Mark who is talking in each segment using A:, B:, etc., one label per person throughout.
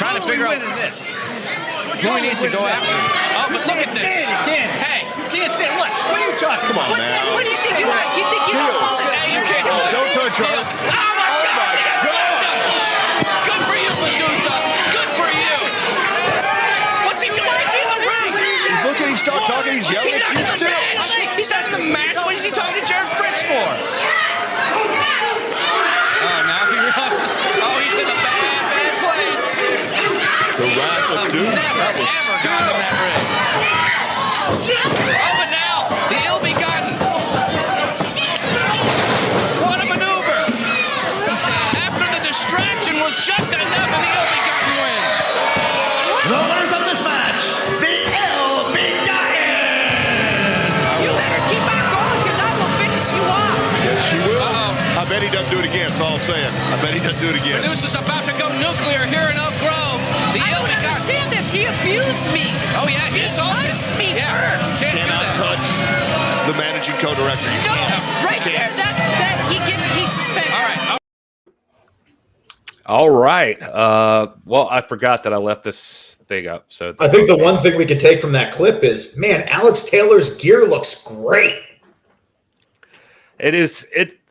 A: trying to figure out who he needs to go after. Oh, but look at this. Hey.
B: You can't stand. What are you talking?
C: Come on, man.
D: What do you think you are? You think you're a
A: Hey, you can't do this.
C: Don't touch Charles.
A: Oh, my God. Good for you, Medusa. Good for you. What's he doing? Why is he in the ring?
C: He's looking, he's talking, he's yelling at you still.
A: He's not in the match. What is he talking to Jared Fritz for? Oh, now he realizes. Oh, he's in a bad place.
C: The wrath of doom.
A: Never, ever got in that ring. Oh, but now, the ill-begotten. What a maneuver. After the distraction was just enough of the ill-begotten win.
B: The winners of this match, the ill-begotten.
D: You better keep on going, because I will finish you off.
C: Yes, she will.
A: Uh-oh.
C: I bet he doesn't do it again. That's all I'm saying. I bet he doesn't do it again.
A: Medusa's about to go nuclear here in Oak Grove. The
D: I don't understand this. He abused me.
A: Oh, yeah,
D: He touched me first.
A: Can't do
C: Cannot
A: that.
C: touch the managing co-director.
D: No, right there. He's suspended.
A: All right.
E: All right. Well, I forgot that I left this thing up. So
F: I think the one thing we could take from that clip is, man, Alex Taylor's gear looks great.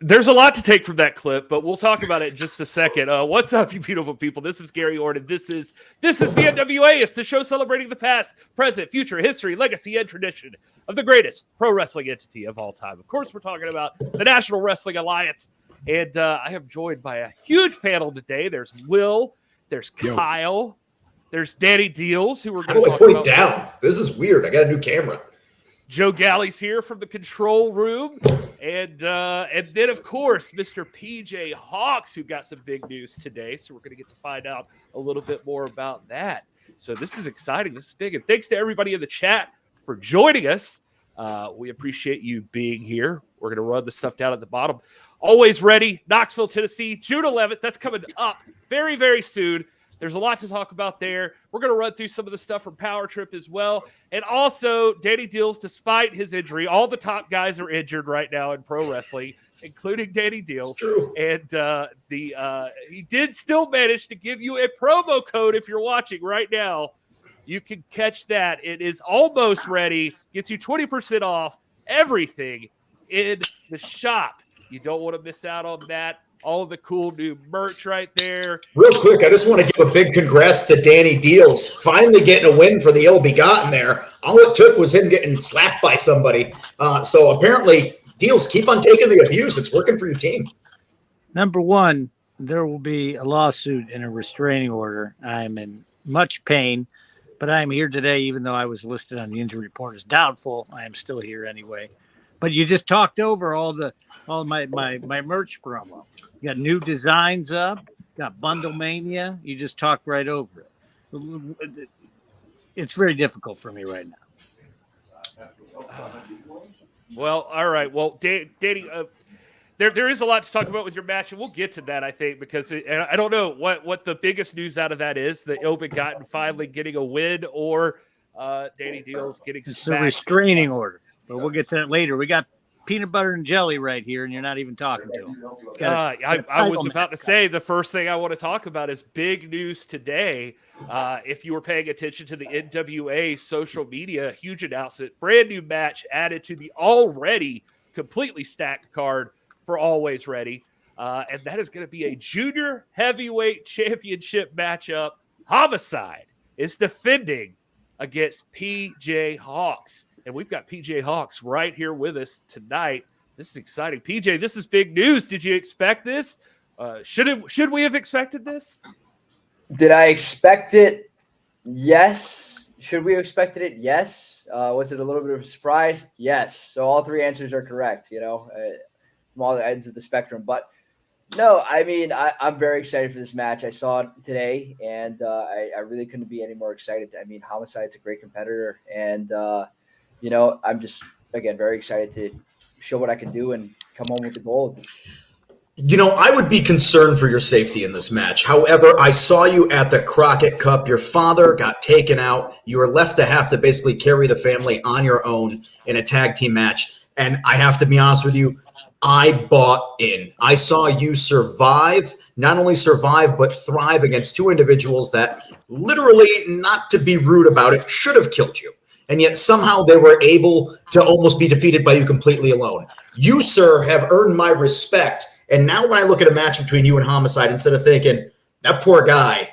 E: There's a lot to take from that clip, but we'll talk about it in just a second. What's up, you beautiful people? This is Gary Horne. This is the NWA. It's the show celebrating the past, present, future, history, legacy, and tradition of the greatest pro wrestling entity of all time. Of course, we're talking about the National Wrestling Alliance, and I am joined by a huge panel today. There's Will, there's Kyle, there's Danny Dealz, who we're
F: How
E: going
F: do
E: to
F: I
E: talk
F: point
E: about.
F: down? This is weird. I got a new camera.
E: Joe Galli's here from the control room. And then, of course, Mr. PJ Hawx, who got some big news today. So we're going to get to find out a little bit more about that. So this is exciting. This is big. And thanks to everybody in the chat for joining us. We appreciate you being here. We're going to run the stuff down at the bottom. Always ready. Knoxville, Tennessee, June 11th. That's coming up very, very soon. There's a lot to talk about there. We're going to run through some of the stuff from Power Trip as well. And also, Danny Dealz, despite his injury, all the top guys are injured right now in pro wrestling, including Danny Dealz. And he did still manage to give you a promo code if you're watching right now. You can catch that. It is almost ready. Gets you 20% off everything in the shop. You don't want to miss out on that. All of the cool new merch right there.
F: Real quick, I just want to give a big congrats to Danny Dealz. Finally getting a win for the ill-begotten there. All it took was him getting slapped by somebody. So apparently, Dealz, keep on taking the abuse. It's working for your team.
G: Number one, there will be a lawsuit and a restraining order. I'm in much pain, but I am here today, even though I was listed on the injury report as doubtful. I am still here anyway. But you just talked over all my merch promo. You got new designs up, got Bundle Mania. You just talked right over it. It's very difficult for me right now.
E: Well, all right. Well, Danny, there is a lot to talk about with your match, and we'll get to that, I think, because I don't know what the biggest news out of that is, the ill-begotten finally getting a win or Danny Dealz getting
G: It's
E: smacked.
G: a restraining order, but we'll get to that later. We got peanut butter and jelly right here, and you're not even talking to him.
E: I was about to say the first thing I want to talk about is big news today. If you were paying attention to the NWA social media, huge announcement, brand new match added to the already completely stacked card for Always Ready. And that is going to be a junior heavyweight championship matchup. Homicide is defending against PJ Hawx. And we've got PJ Hawx right here with us tonight. This is exciting. PJ, this is big news. Did you expect this? Should we have expected this?
H: Did I expect it? Yes. Should we have expected it? Yes. Was it a little bit of a surprise? Yes. So all three answers are correct, from all the ends of the spectrum. But no, I mean, I'm very excited for this match. I saw it today, and I really couldn't be any more excited. I mean, Homicide's a great competitor, and I'm just, again, very excited to show what I can do and come home with the gold.
F: I would be concerned for your safety in this match. However, I saw you at the Crockett Cup. Your father got taken out. You were left to have to basically carry the family on your own in a tag team match. And I have to be honest with you, I bought in. I saw you survive, not only survive, but thrive against two individuals that literally, not to be rude about it, should have killed you. And yet somehow they were able to almost be defeated by you completely alone. You, sir, have earned my respect. And now when I look at a match between you and Homicide, instead of thinking, that poor guy,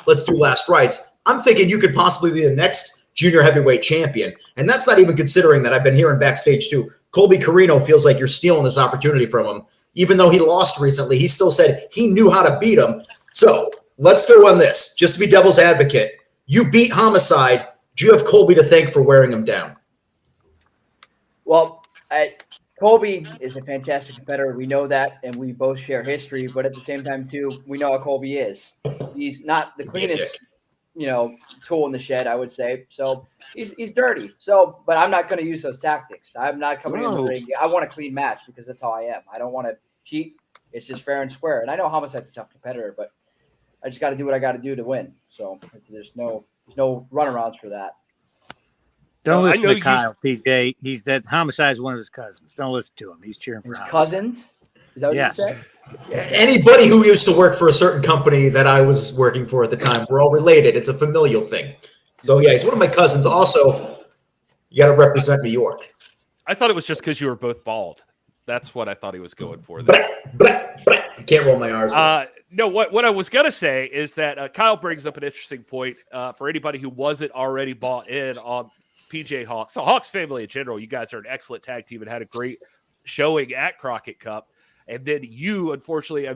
F: let's do last rites, I'm thinking you could possibly be the next junior heavyweight champion. And that's not even considering that I've been hearing backstage too. Colby Carino feels like you're stealing this opportunity from him. Even though he lost recently, he still said he knew how to beat him. So let's go on this. Just to be devil's advocate, you beat Homicide. Do you have Colby to thank for wearing him down?
H: Well, Colby is a fantastic competitor. We know that, and we both share history. But at the same time, too, we know how Colby is. He's not the cleanest, tool in the shed, I would say. So he's dirty. So, but I'm not going to use those tactics. I'm not coming in the ring. I want a clean match because that's how I am. I don't want to cheat. It's just fair and square. And I know Homicide's a tough competitor, but I just got to do what I got to do to win. So there's no runarounds for that.
G: Don't listen to Kyle, PJ. He's that Homicide is one of his cousins. Don't listen to him. He's cheering for
H: his
G: Homicide.
H: Cousins? Is that what you said?
F: Anybody who used to work for a certain company that I was working for at the time, we're all related. It's a familial thing. So yeah, he's one of my cousins. Also, you got to represent New York.
E: I thought it was just because you were both bald. That's what I thought he was going for there.
F: I can't roll my R's.
E: No, what I was going to say is that Kyle brings up an interesting point for anybody who wasn't already bought in on PJ Hawx. So Hawx family in general, you guys are an excellent tag team and had a great showing at Crockett Cup. And then you, unfortunately,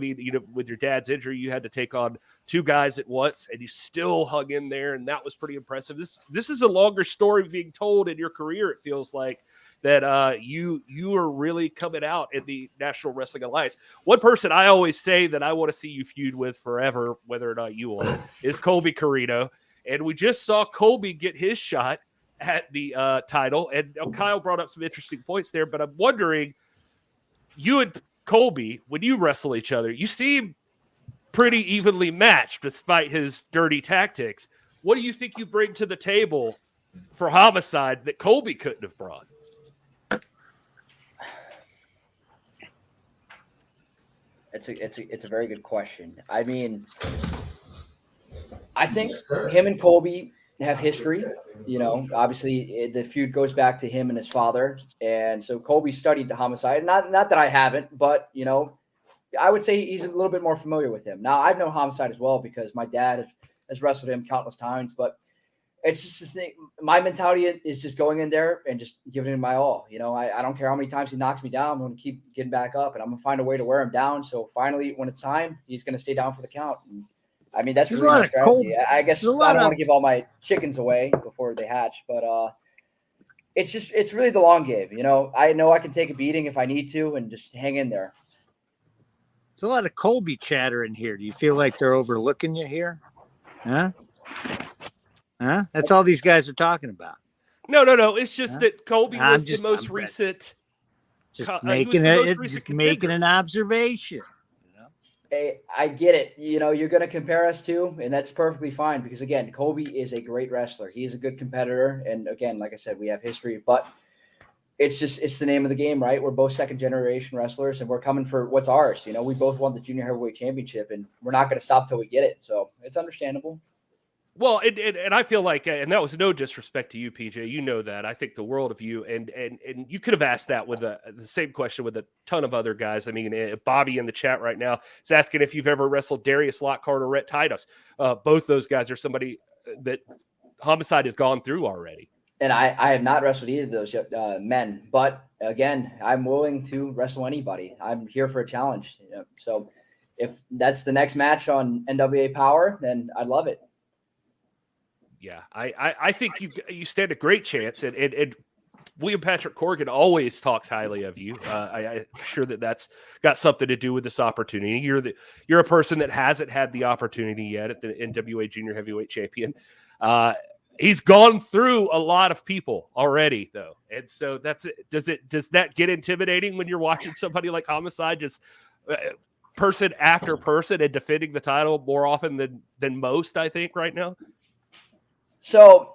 E: with your dad's injury, you had to take on two guys at once, and you still hung in there, and that was pretty impressive. This is a longer story being told in your career, it feels like, that you are really coming out in the National Wrestling Alliance. One person I always say that I want to see you feud with forever, whether or not you will, is Colby Carino. And we just saw Colby get his shot at the title, and Kyle brought up some interesting points there, but I'm wondering, you and Colby, when you wrestle each other, you seem pretty evenly matched despite his dirty tactics. What do you think you bring to the table for Homicide that Colby couldn't have brought?
H: It's a very good question. I mean, I think him and Colby have history. Obviously the feud goes back to him and his father, and so Colby studied the Homicide. Not that I haven't, but I would say he's a little bit more familiar with him. Now I've known Homicide as well because my dad has wrestled him countless times, but it's just the thing. My mentality is just going in there and just giving him my all. I don't care how many times he knocks me down. I'm going to keep getting back up, and I'm going to find a way to wear him down. So finally, when it's time, he's going to stay down for the count. And, that's really my strategy. I guess I don't want to give all my chickens away before they hatch, but it's really the long game. I know I can take a beating if I need to and just hang in there.
G: There's a lot of Colby chatter in here. Do you feel like they're overlooking you here? Huh? That's all these guys are talking about.
E: No. It's just that Colby was the most recent.
G: Just making an observation.
H: Hey, I get it. You're going to compare us to, and that's perfectly fine because, again, Colby is a great wrestler. He is a good competitor. And, again, like I said, we have history. But it's the name of the game, right? We're both second-generation wrestlers, and we're coming for what's ours. We both won the Junior Heavyweight Championship, and we're not going to stop till we get it. So it's understandable.
E: Well, and I feel like, and that was no disrespect to you, PJ. You know that. I think the world of you, and you could have asked that with the same question with a ton of other guys. I mean, Bobby in the chat right now is asking if you've ever wrestled Darius Lockhart or Rhett Titus. Both those guys are somebody that Homicide has gone through already.
H: And I have not wrestled either of those men. But, again, I'm willing to wrestle anybody. I'm here for a challenge. So if that's the next match on NWA Power, then I'd love it.
E: Yeah, I think you stand a great chance, and William Patrick Corgan always talks highly of you. I'm sure that's got something to do with this opportunity. You're a person that hasn't had the opportunity yet at the NWA Junior Heavyweight Champion. He's gone through a lot of people already, though, and so that's it. Does that get intimidating when you're watching somebody like Homicide just person after person and defending the title more often than most? I think right now.
H: So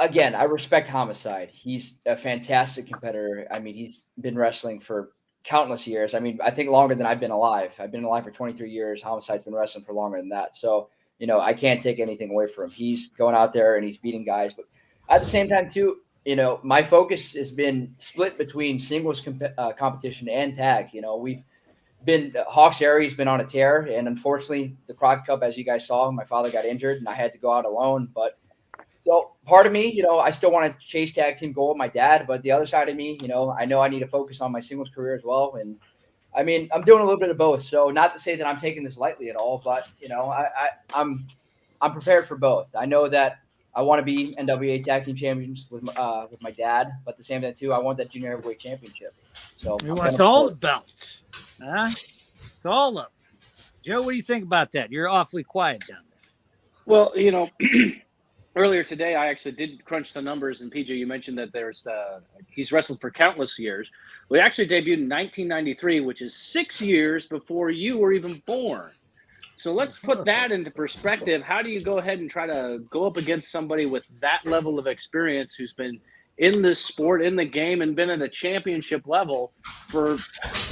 H: again, I respect Homicide. He's a fantastic competitor. I mean, he's been wrestling for countless years. I mean, I think longer than I've been alive. I've been alive for 23 years. Homicide's been wrestling for longer than that. So, you know, I can't take anything away from him. He's going out there and he's beating guys. But at the same time, too, you know, my focus has been split between singles competition and tag. You know, we've been Hawx Aries been on a tear, and unfortunately, the Crockett Cup, as you guys saw, my father got injured, and I had to go out alone. But so part of me, you know, I still want to chase tag team gold with my dad, but the other side of me, you know I need to focus on my singles career as well. And I mean, I'm doing a little bit of both. So not to say that I'm taking this lightly at all, but you know, I'm prepared for both. I know that I want to be NWA tag team champions with my dad, but at the same time too, I want that junior heavyweight championship. So
G: He wants all the belts. Huh? It's all of them. Joe, what do you think about that? You're awfully quiet down there.
I: Well, you know, earlier today, I actually did crunch the numbers, and PJ, you mentioned that he's wrestled for countless years. We actually debuted in 1993, which is 6 years before you were even born. So let's put that into perspective. How do you go ahead and try to go up against somebody with that level of experience who's been in this sport, in the game, and been at a championship level for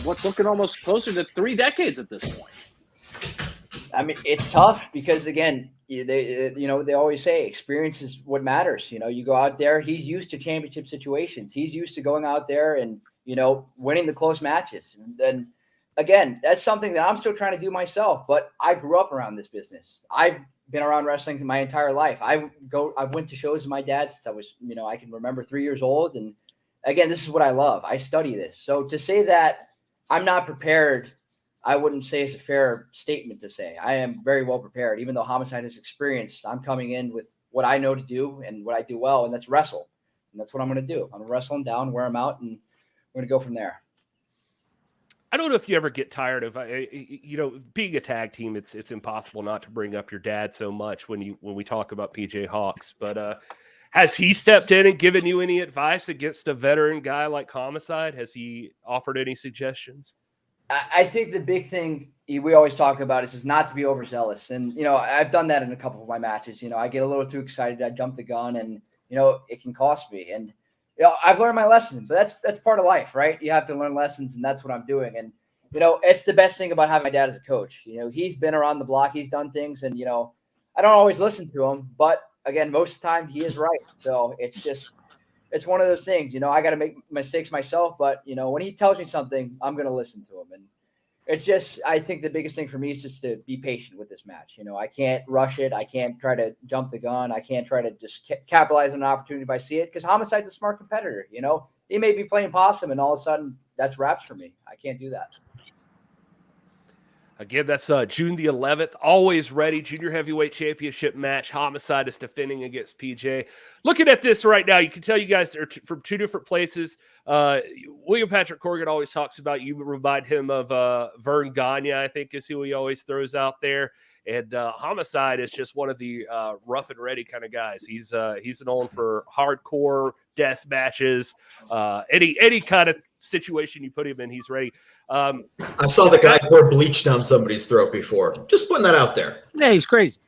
I: what's looking almost closer to 3 decades at this point?
H: I mean, it's tough because, again, they always say experience is what matters. You know, you go out there, he's used to championship situations. He's used to going out there and, you know, winning the close matches. And again, that's something that I'm still trying to do myself, but I grew up around this business. I've been around wrestling my entire life. I've went to shows with my dad since I was, you know, I can remember 3 years old. And again, this is what I love. I study this. So to say that I'm not prepared, I wouldn't say it's a fair statement to say. I am very well prepared. Even though Homicide is experienced, I'm coming in with what I know to do and what I do well, and that's wrestle. And that's what I'm going to do. I'm going to wrestle him down, wear him out, and we're going to go from there.
E: I don't know if you ever get tired of, you know, being a tag team. It's impossible not to bring up your dad so much when we talk about PJ Hawx. But has he stepped in and given you any advice against a veteran guy like Homicide? Has he offered any suggestions?
H: I think the big thing we always talk about is just not to be overzealous. And, you know, I've done that in a couple of my matches. You know, I get a little too excited. I jump the gun and, you know, it can cost me. And, you know, I've learned my lessons, but that's part of life, right? You have to learn lessons, and that's what I'm doing. And, you know, it's the best thing about having my dad as a coach. You know, he's been around the block, he's done things, and, you know, I don't always listen to him, but again, most of the time he is right. So it's one of those things, you know, I got to make mistakes myself, but, you know, when he tells me something, I'm going to listen to him. And it's just, I think the biggest thing for me is just to be patient with this match. You know, I can't rush it. I can't try to jump the gun. I can't try to just capitalize on an opportunity if I see it, because Homicide's a smart competitor. You know, he may be playing possum and all of a sudden that's wraps for me. I can't do that.
E: Again, that's June the 11th. Always ready. Junior heavyweight championship match. Homicide is defending against PJ. Looking at this right now, you can tell you guys are from two different places. William Patrick Corgan always talks about, you remind him of Vern Gagne, I think is who he always throws out there. And Homicide is just one of the rough and ready kind of guys. He's known for hardcore death matches. Any kind of situation you put him in, he's ready.
F: I saw the guy pour bleach down somebody's throat before. Just putting that out there.
G: Yeah, he's crazy.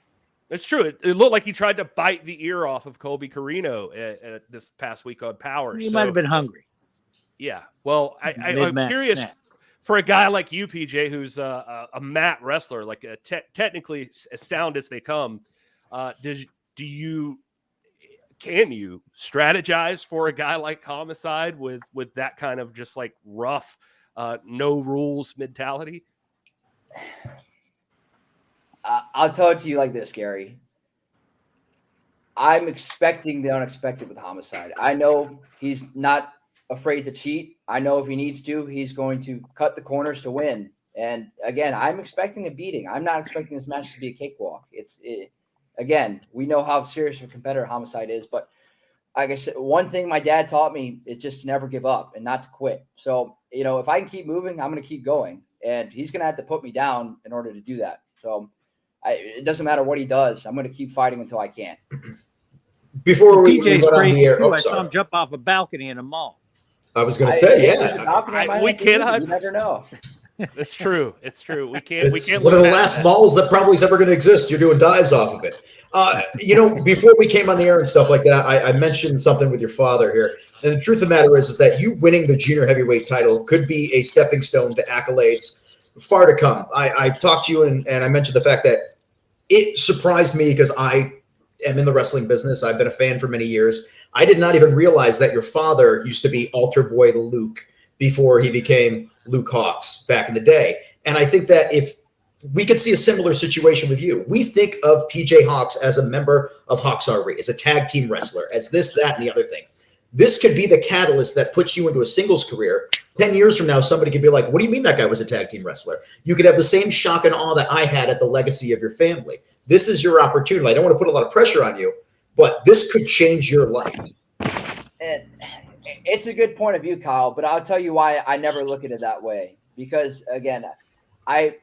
E: It's true. It looked like he tried to bite the ear off of Colby Carino at this past week on Power.
G: He might have been hungry.
E: Yeah. Well, I'm curious.
G: Snack.
E: For a guy like you, PJ, who's a mat wrestler, like technically as sound as they come, can you strategize for a guy like Homicide with that kind of just like rough, no rules mentality?
H: I'll tell it to you like this, Gary. I'm expecting the unexpected with Homicide. I know he's not afraid to cheat. I know if he needs to, he's going to cut the corners to win. And again, I'm expecting a beating. I'm not expecting this match to be a cakewalk. Again, we know how serious of a competitor Homicide is, but like I said, one thing my dad taught me is just to never give up and not to quit. So, you know, if I can keep moving, I'm going to keep going, and he's going to have to put me down in order to do that. So it doesn't matter what he does. I'm going to keep fighting until I can.
F: Before we
G: PJ's
F: go on the air,
G: I saw him jump off a balcony in a mall.
F: I was going to say, yeah.
E: We cannot.
H: You never know.
E: It's true. It's true. We can't.
F: It's one of the last malls that probably is ever going to exist. You're doing dives off of it. Before we came on the air and stuff like that, I mentioned something with your father here. And the truth of the matter is that you winning the junior heavyweight title could be a stepping stone to accolades far to come. I talked to you and I mentioned the fact that it surprised me because I am in the wrestling business. I've been a fan for many years. I did not even realize that your father used to be Altar Boy Luke before he became Luke Hawx back in the day. And I think that if we could see a similar situation with you, we think of PJ Hawx as a member of Hawx RE, as a tag team wrestler, as this, that, and the other thing. This could be the catalyst that puts you into a singles career. 10 years from now, somebody could be like, what do you mean that guy was a tag team wrestler? You could have the same shock and awe that I had at the legacy of your family. This is your opportunity. I don't want to put a lot of pressure on you, but this could change your life.
H: And it's a good point of view, Kyle, but I'll tell you why I never look at it that way. Because, again, I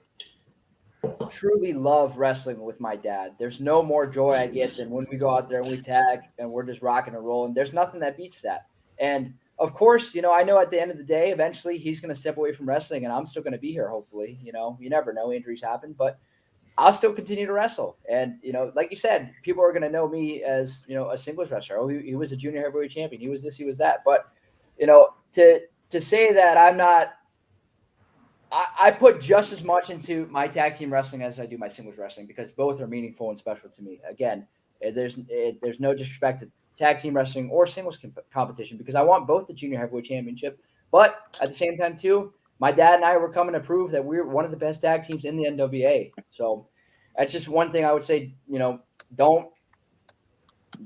H: truly love wrestling with my dad. There's no more joy I get than when we go out there and we tag and we're just rocking and rolling. There's nothing that beats that. And, of course, I know at the end of the day, eventually he's going to step away from wrestling and I'm still going to be here, hopefully. You never know. Injuries happen. But I'll still continue to wrestle. And, like you said, people are going to know me as, a singles wrestler. Oh, he was a junior heavyweight champion. He was this, he was that. But, to say that I'm not, I put just as much into my tag team wrestling as I do my singles wrestling because both are meaningful and special to me. Again, there's no disrespect to tag team wrestling or singles competition because I want both the junior heavyweight championship. But at the same time, too, my dad and I were coming to prove that we're one of the best tag teams in the NWA. So that's just one thing I would say,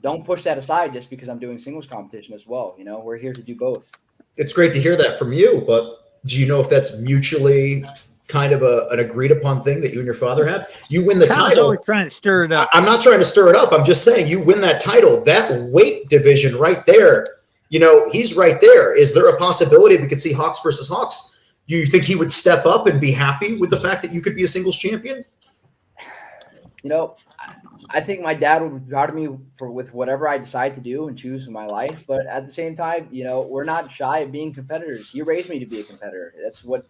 H: don't push that aside just because I'm doing singles competition as well. We're here to do both.
F: It's great to hear that from you, but do you know if that's mutually kind of an agreed upon thing that you and your father have? You win the title.
G: Always trying to stir it up.
F: I'm not trying to stir it up. I'm just saying you win that title, that weight division right there. He's right there. Is there a possibility we could see Hawx versus Hawx? Do you think he would step up and be happy with the fact that you could be a singles champion?
H: I think my dad would be proud of me with whatever I decide to do and choose in my life. But at the same time, we're not shy of being competitors. He raised me to be a competitor. That's what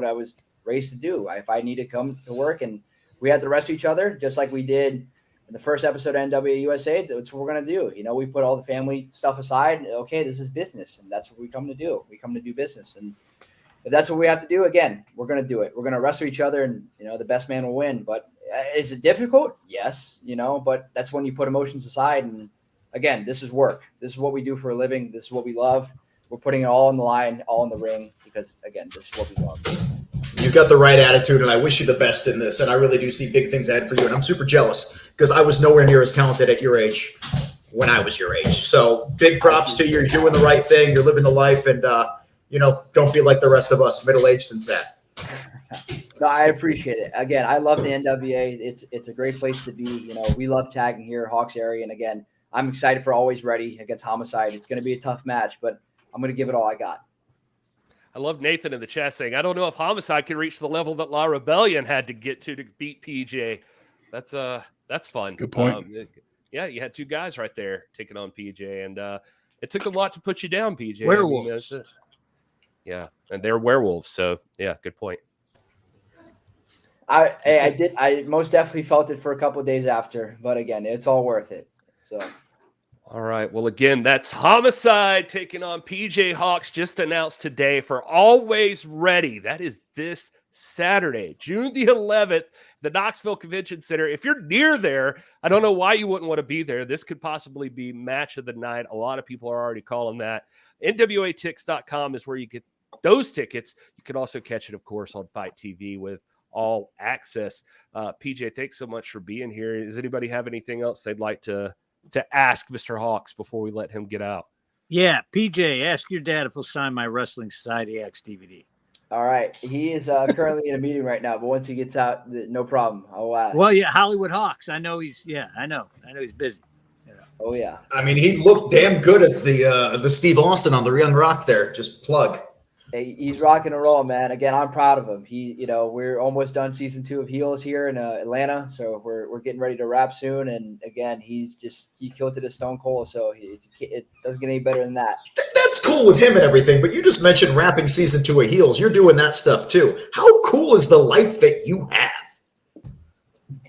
H: I was raised to do. If I need to come to work and we had to wrestle each other, just like we did in the first episode of NWA USA, that's what we're going to do. We put all the family stuff aside. Okay, this is business. And that's what we come to do. We come to do business. And if that's what we have to do, again, we're going to do it. We're going to wrestle each other and, the best man will win. But is it difficult? Yes, but that's when you put emotions aside. And again, this is work. This is what we do for a living. This is what we love. We're putting it all on the line, all in the ring, because again, this is what we love.
F: You've got the right attitude, and I wish you the best in this. And I really do see big things ahead for you. And I'm super jealous because I was nowhere near as talented at your age when I was your age. So big props to you. You're doing the right thing. You're living the life, and don't be like the rest of us, middle-aged and sad.
H: No, I appreciate it. Again, I love the NWA. It's a great place to be. We love tagging here, Hawks area. And again, I'm excited for Always Ready against Homicide. It's going to be a tough match, but I'm going to give it all I got.
E: I love Nathan in the chat saying, I don't know if Homicide can reach the level that La Rebellion had to get to beat PJ. That's fun.
J: That's a good point.
E: Yeah, you had two guys right there taking on PJ, and it took a lot to put you down, PJ.
G: Werewolves.
E: Yeah, and they're werewolves. So yeah, good point.
H: I most definitely felt it for a couple of days after, but again, it's all worth it. So,
E: all right. Well, again, that's Homicide taking on PJ Hawx, just announced today for Always Ready. That is this Saturday, June the 11th, the Knoxville Convention Center. If you're near there, I don't know why you wouldn't want to be there. This could possibly be match of the night. A lot of people are already calling that. NWATix.com is where you get those tickets. You can also catch it, of course, on Fight TV with all access. PJ, thanks so much for being here. Does anybody have anything else they'd like to ask Mr. Hawx before we let him get out?
G: Yeah, PJ, ask your dad if he'll sign my Wrestling Society X DVD.
H: All right. He is currently in a meeting right now, but once he gets out, no problem. I'll ask.
G: Well, yeah, Hollywood Hawks. I know he's busy.
H: Oh, yeah.
F: I mean, he looked damn good as the Steve Austin on the Young Rock there. Just plug.
H: Hey, he's rocking and rolling, man. Again, I'm proud of him. We're almost done season 2 of Heels here in Atlanta, so we're getting ready to wrap soon. And again, he killed it as Stone Cold, so it doesn't get any better than that.
F: That's cool with him and everything, but you just mentioned wrapping season 2 of Heels. You're doing that stuff too. How cool is the life that you have?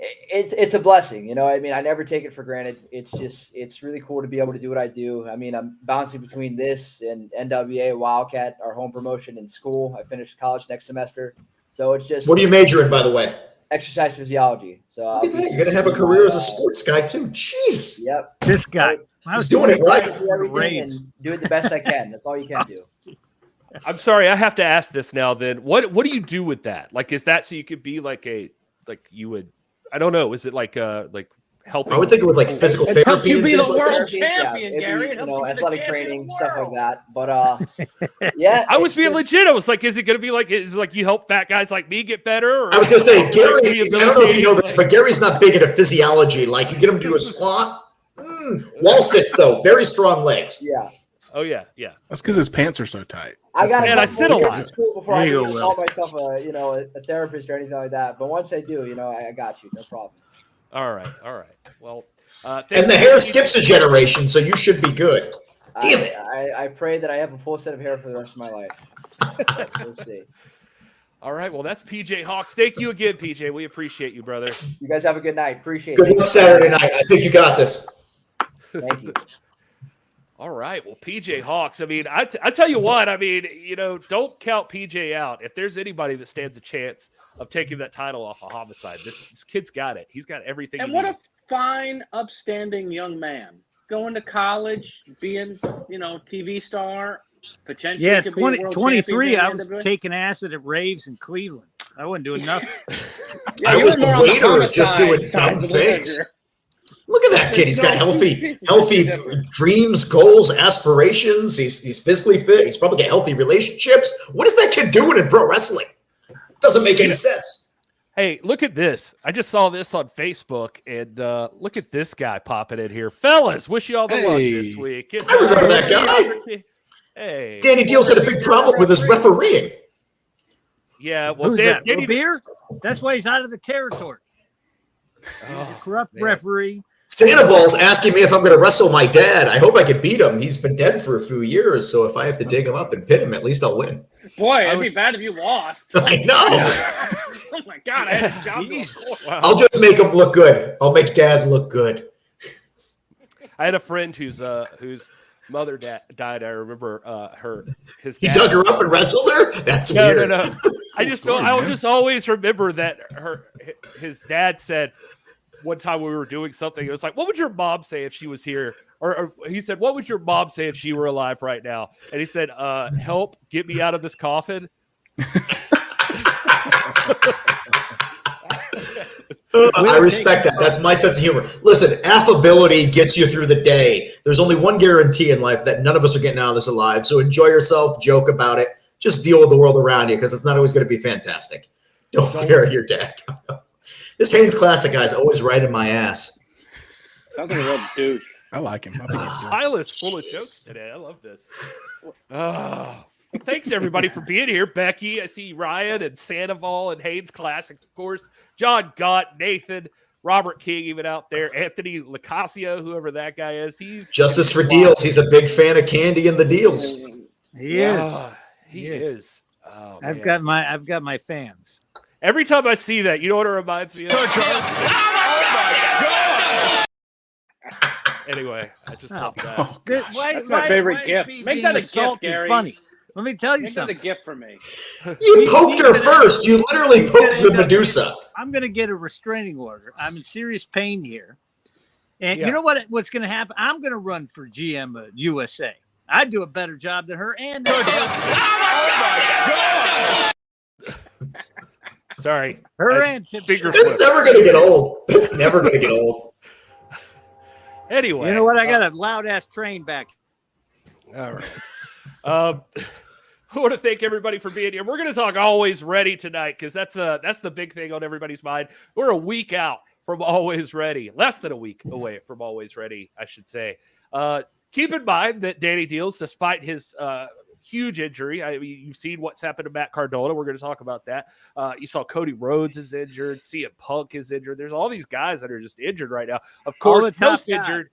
H: It's a blessing, you know. I mean, I never take it for granted. It's really cool to be able to do what I do. I mean, I'm bouncing between this and NWA Wildcat, our home promotion in school. I finished college next semester, so it's just.
F: What do you major in, by the way?
H: Exercise physiology. So
F: Look at that. You're gonna have a career as a sports guy too. Jeez.
H: Yep.
G: This guy.
F: He's doing it right.
H: Do everything and do it the best I can. That's all you can do.
E: I'm sorry, I have to ask this now. Then, what do you do with that? Like, is that so you could be like you would? I don't know. Is it like helping?
F: I would think it was like physical
I: It helps
F: therapy
I: you
F: and
I: be the
F: things like
I: world
F: that.
I: champion,
H: It'd be,
I: Gary. It
H: you
I: helps
H: know,
I: you be the
H: athletic
I: champion
H: training,
I: of the
H: stuff like
I: world.
H: that. But yeah,
E: I was
H: it's
E: being
H: just-
E: legit. I was like, is it going to be like, is it like you help fat guys like me get better? Or
F: I was gonna say, Gary. I don't know if you know
E: rehabilitating,
F: this, but Gary's not big into physiology. Like you get him to do a squat, wall sits though, very strong legs.
H: Yeah.
E: Oh yeah, yeah.
J: That's because his pants are so tight.
H: I got
E: Man, I sit a lot.
H: before I
G: There you
H: even
G: go,
H: call myself a therapist or anything like that. But once I do, I got you, no problem.
E: All right. Well,
F: And the hair skips a generation, so you should be good. Damn it.
H: I pray that I have a full set of hair for the rest of my life. We'll see.
E: All right. Well, that's PJ Hawx. Thank you again, PJ. We appreciate you, brother.
H: You guys have a good night. Appreciate
F: Good
H: it.
F: luck Saturday night. I think you got this.
H: Thank you.
E: All right. Well, PJ Hawx. I mean, I tell you what. I mean, don't count PJ out. If there's anybody that stands a chance of taking that title off of Homicide, this kid's got it. He's got everything.
I: And
E: he
I: what
E: needs.
I: a fine, upstanding young man. Going to college, being, TV star, potentially.
G: Yeah,
I: could be a world
G: 23. I
I: champion
G: was
I: in NWA.
G: taking acid at raves in Cleveland. I wasn't doing nothing.
F: I
I: you
F: was
I: were
F: the
I: more on the
F: waiter just doing
I: homicide
F: dumb
I: side of the
F: things.
I: ledger.
F: Look at that kid. He's got healthy dreams, goals, aspirations. He's physically fit. He's probably got healthy relationships. What is that kid doing in pro wrestling? Doesn't make any sense.
E: Hey, look at this. I just saw this on Facebook, and look at this guy popping in here. Fellas, wish you all the luck this week.
F: I remember that guy.
E: Hey.
F: Danny Dealz had a big problem with his refereeing.
E: Yeah, well,
G: Who's that?
E: Danny,
G: Beer? That's why he's out of the territory. He's a corrupt referee.
F: Sandoval's asking me if I'm going to wrestle my dad. I hope I can beat him. He's been dead for a few years, so if I have to dig him up and pin him, at least I'll win.
I: Boy, it'd be bad if you lost.
F: I know.
I: Oh my God, I had a job going.
F: I'll just make him look good. I'll make dad look good.
E: I had a friend whose mother died. I remember his
F: He
E: dad.
F: dug her up and wrestled her? That's weird.
E: No. I'll just always remember that his dad said one time we were doing something. It was like, what would your mom say if she was here? Or he said, what would your mom say if she were alive right now? And he said, help get me out of this coffin.
F: I respect that. That's my sense of humor. Listen, affability gets you through the day. There's only one guarantee in life that none of us are getting out of this alive. So enjoy yourself, joke about it, just deal with the world around you because it's not always going to be fantastic. Don't bury your dad. This Haynes Classic guy's always right in my ass.
I: Sounds like a real douche.
J: I like him. I think he's good.
E: Silas full of jokes today. I love this. Oh, thanks everybody for being here. Becky, I see Ryan and Sandoval and Haynes Classic, of course. John Gott, Nathan, Robert King, even out there. Anthony Lacasio, whoever that guy is. He's
F: Justice for Dealz. He's a big fan of Candy and the Dealz.
G: He is.
E: He is. Oh,
G: I've
E: man.
G: got my fans.
E: Every time I see that, you know what it reminds me of? Anyway, I just love that.
J: Oh,
I: That's my favorite gift. Make that a gift, Gary.
G: Funny. Let me tell you
I: Make that a
G: something.
I: gift for me.
F: You poked her first. You literally poked the Medusa.
G: I'm going to get a restraining order. I'm in serious pain here. And
E: Yeah.
G: you know what's going to happen? I'm going to run for GM of USA. I do a better job than her. And
E: Sorry.
G: her and Tim
E: Finger
G: Sherwood.
F: It's never going to get old. It's never going to get old.
E: Anyway.
G: You know what? I got a loud ass train back.
E: All right. I want to thank everybody for being here. We're going to talk Always Ready tonight because that's the big thing on everybody's mind. We're a week out from Always Ready, less than a week away from Always Ready, I should say. Keep in mind that Danny Dealz, despite his huge injury, you've seen what's happened to Matt Cardona. We're going to talk about that. You saw Cody Rhodes is injured. CM Punk is injured. There's all these guys that are just injured right now. Of course, most injured.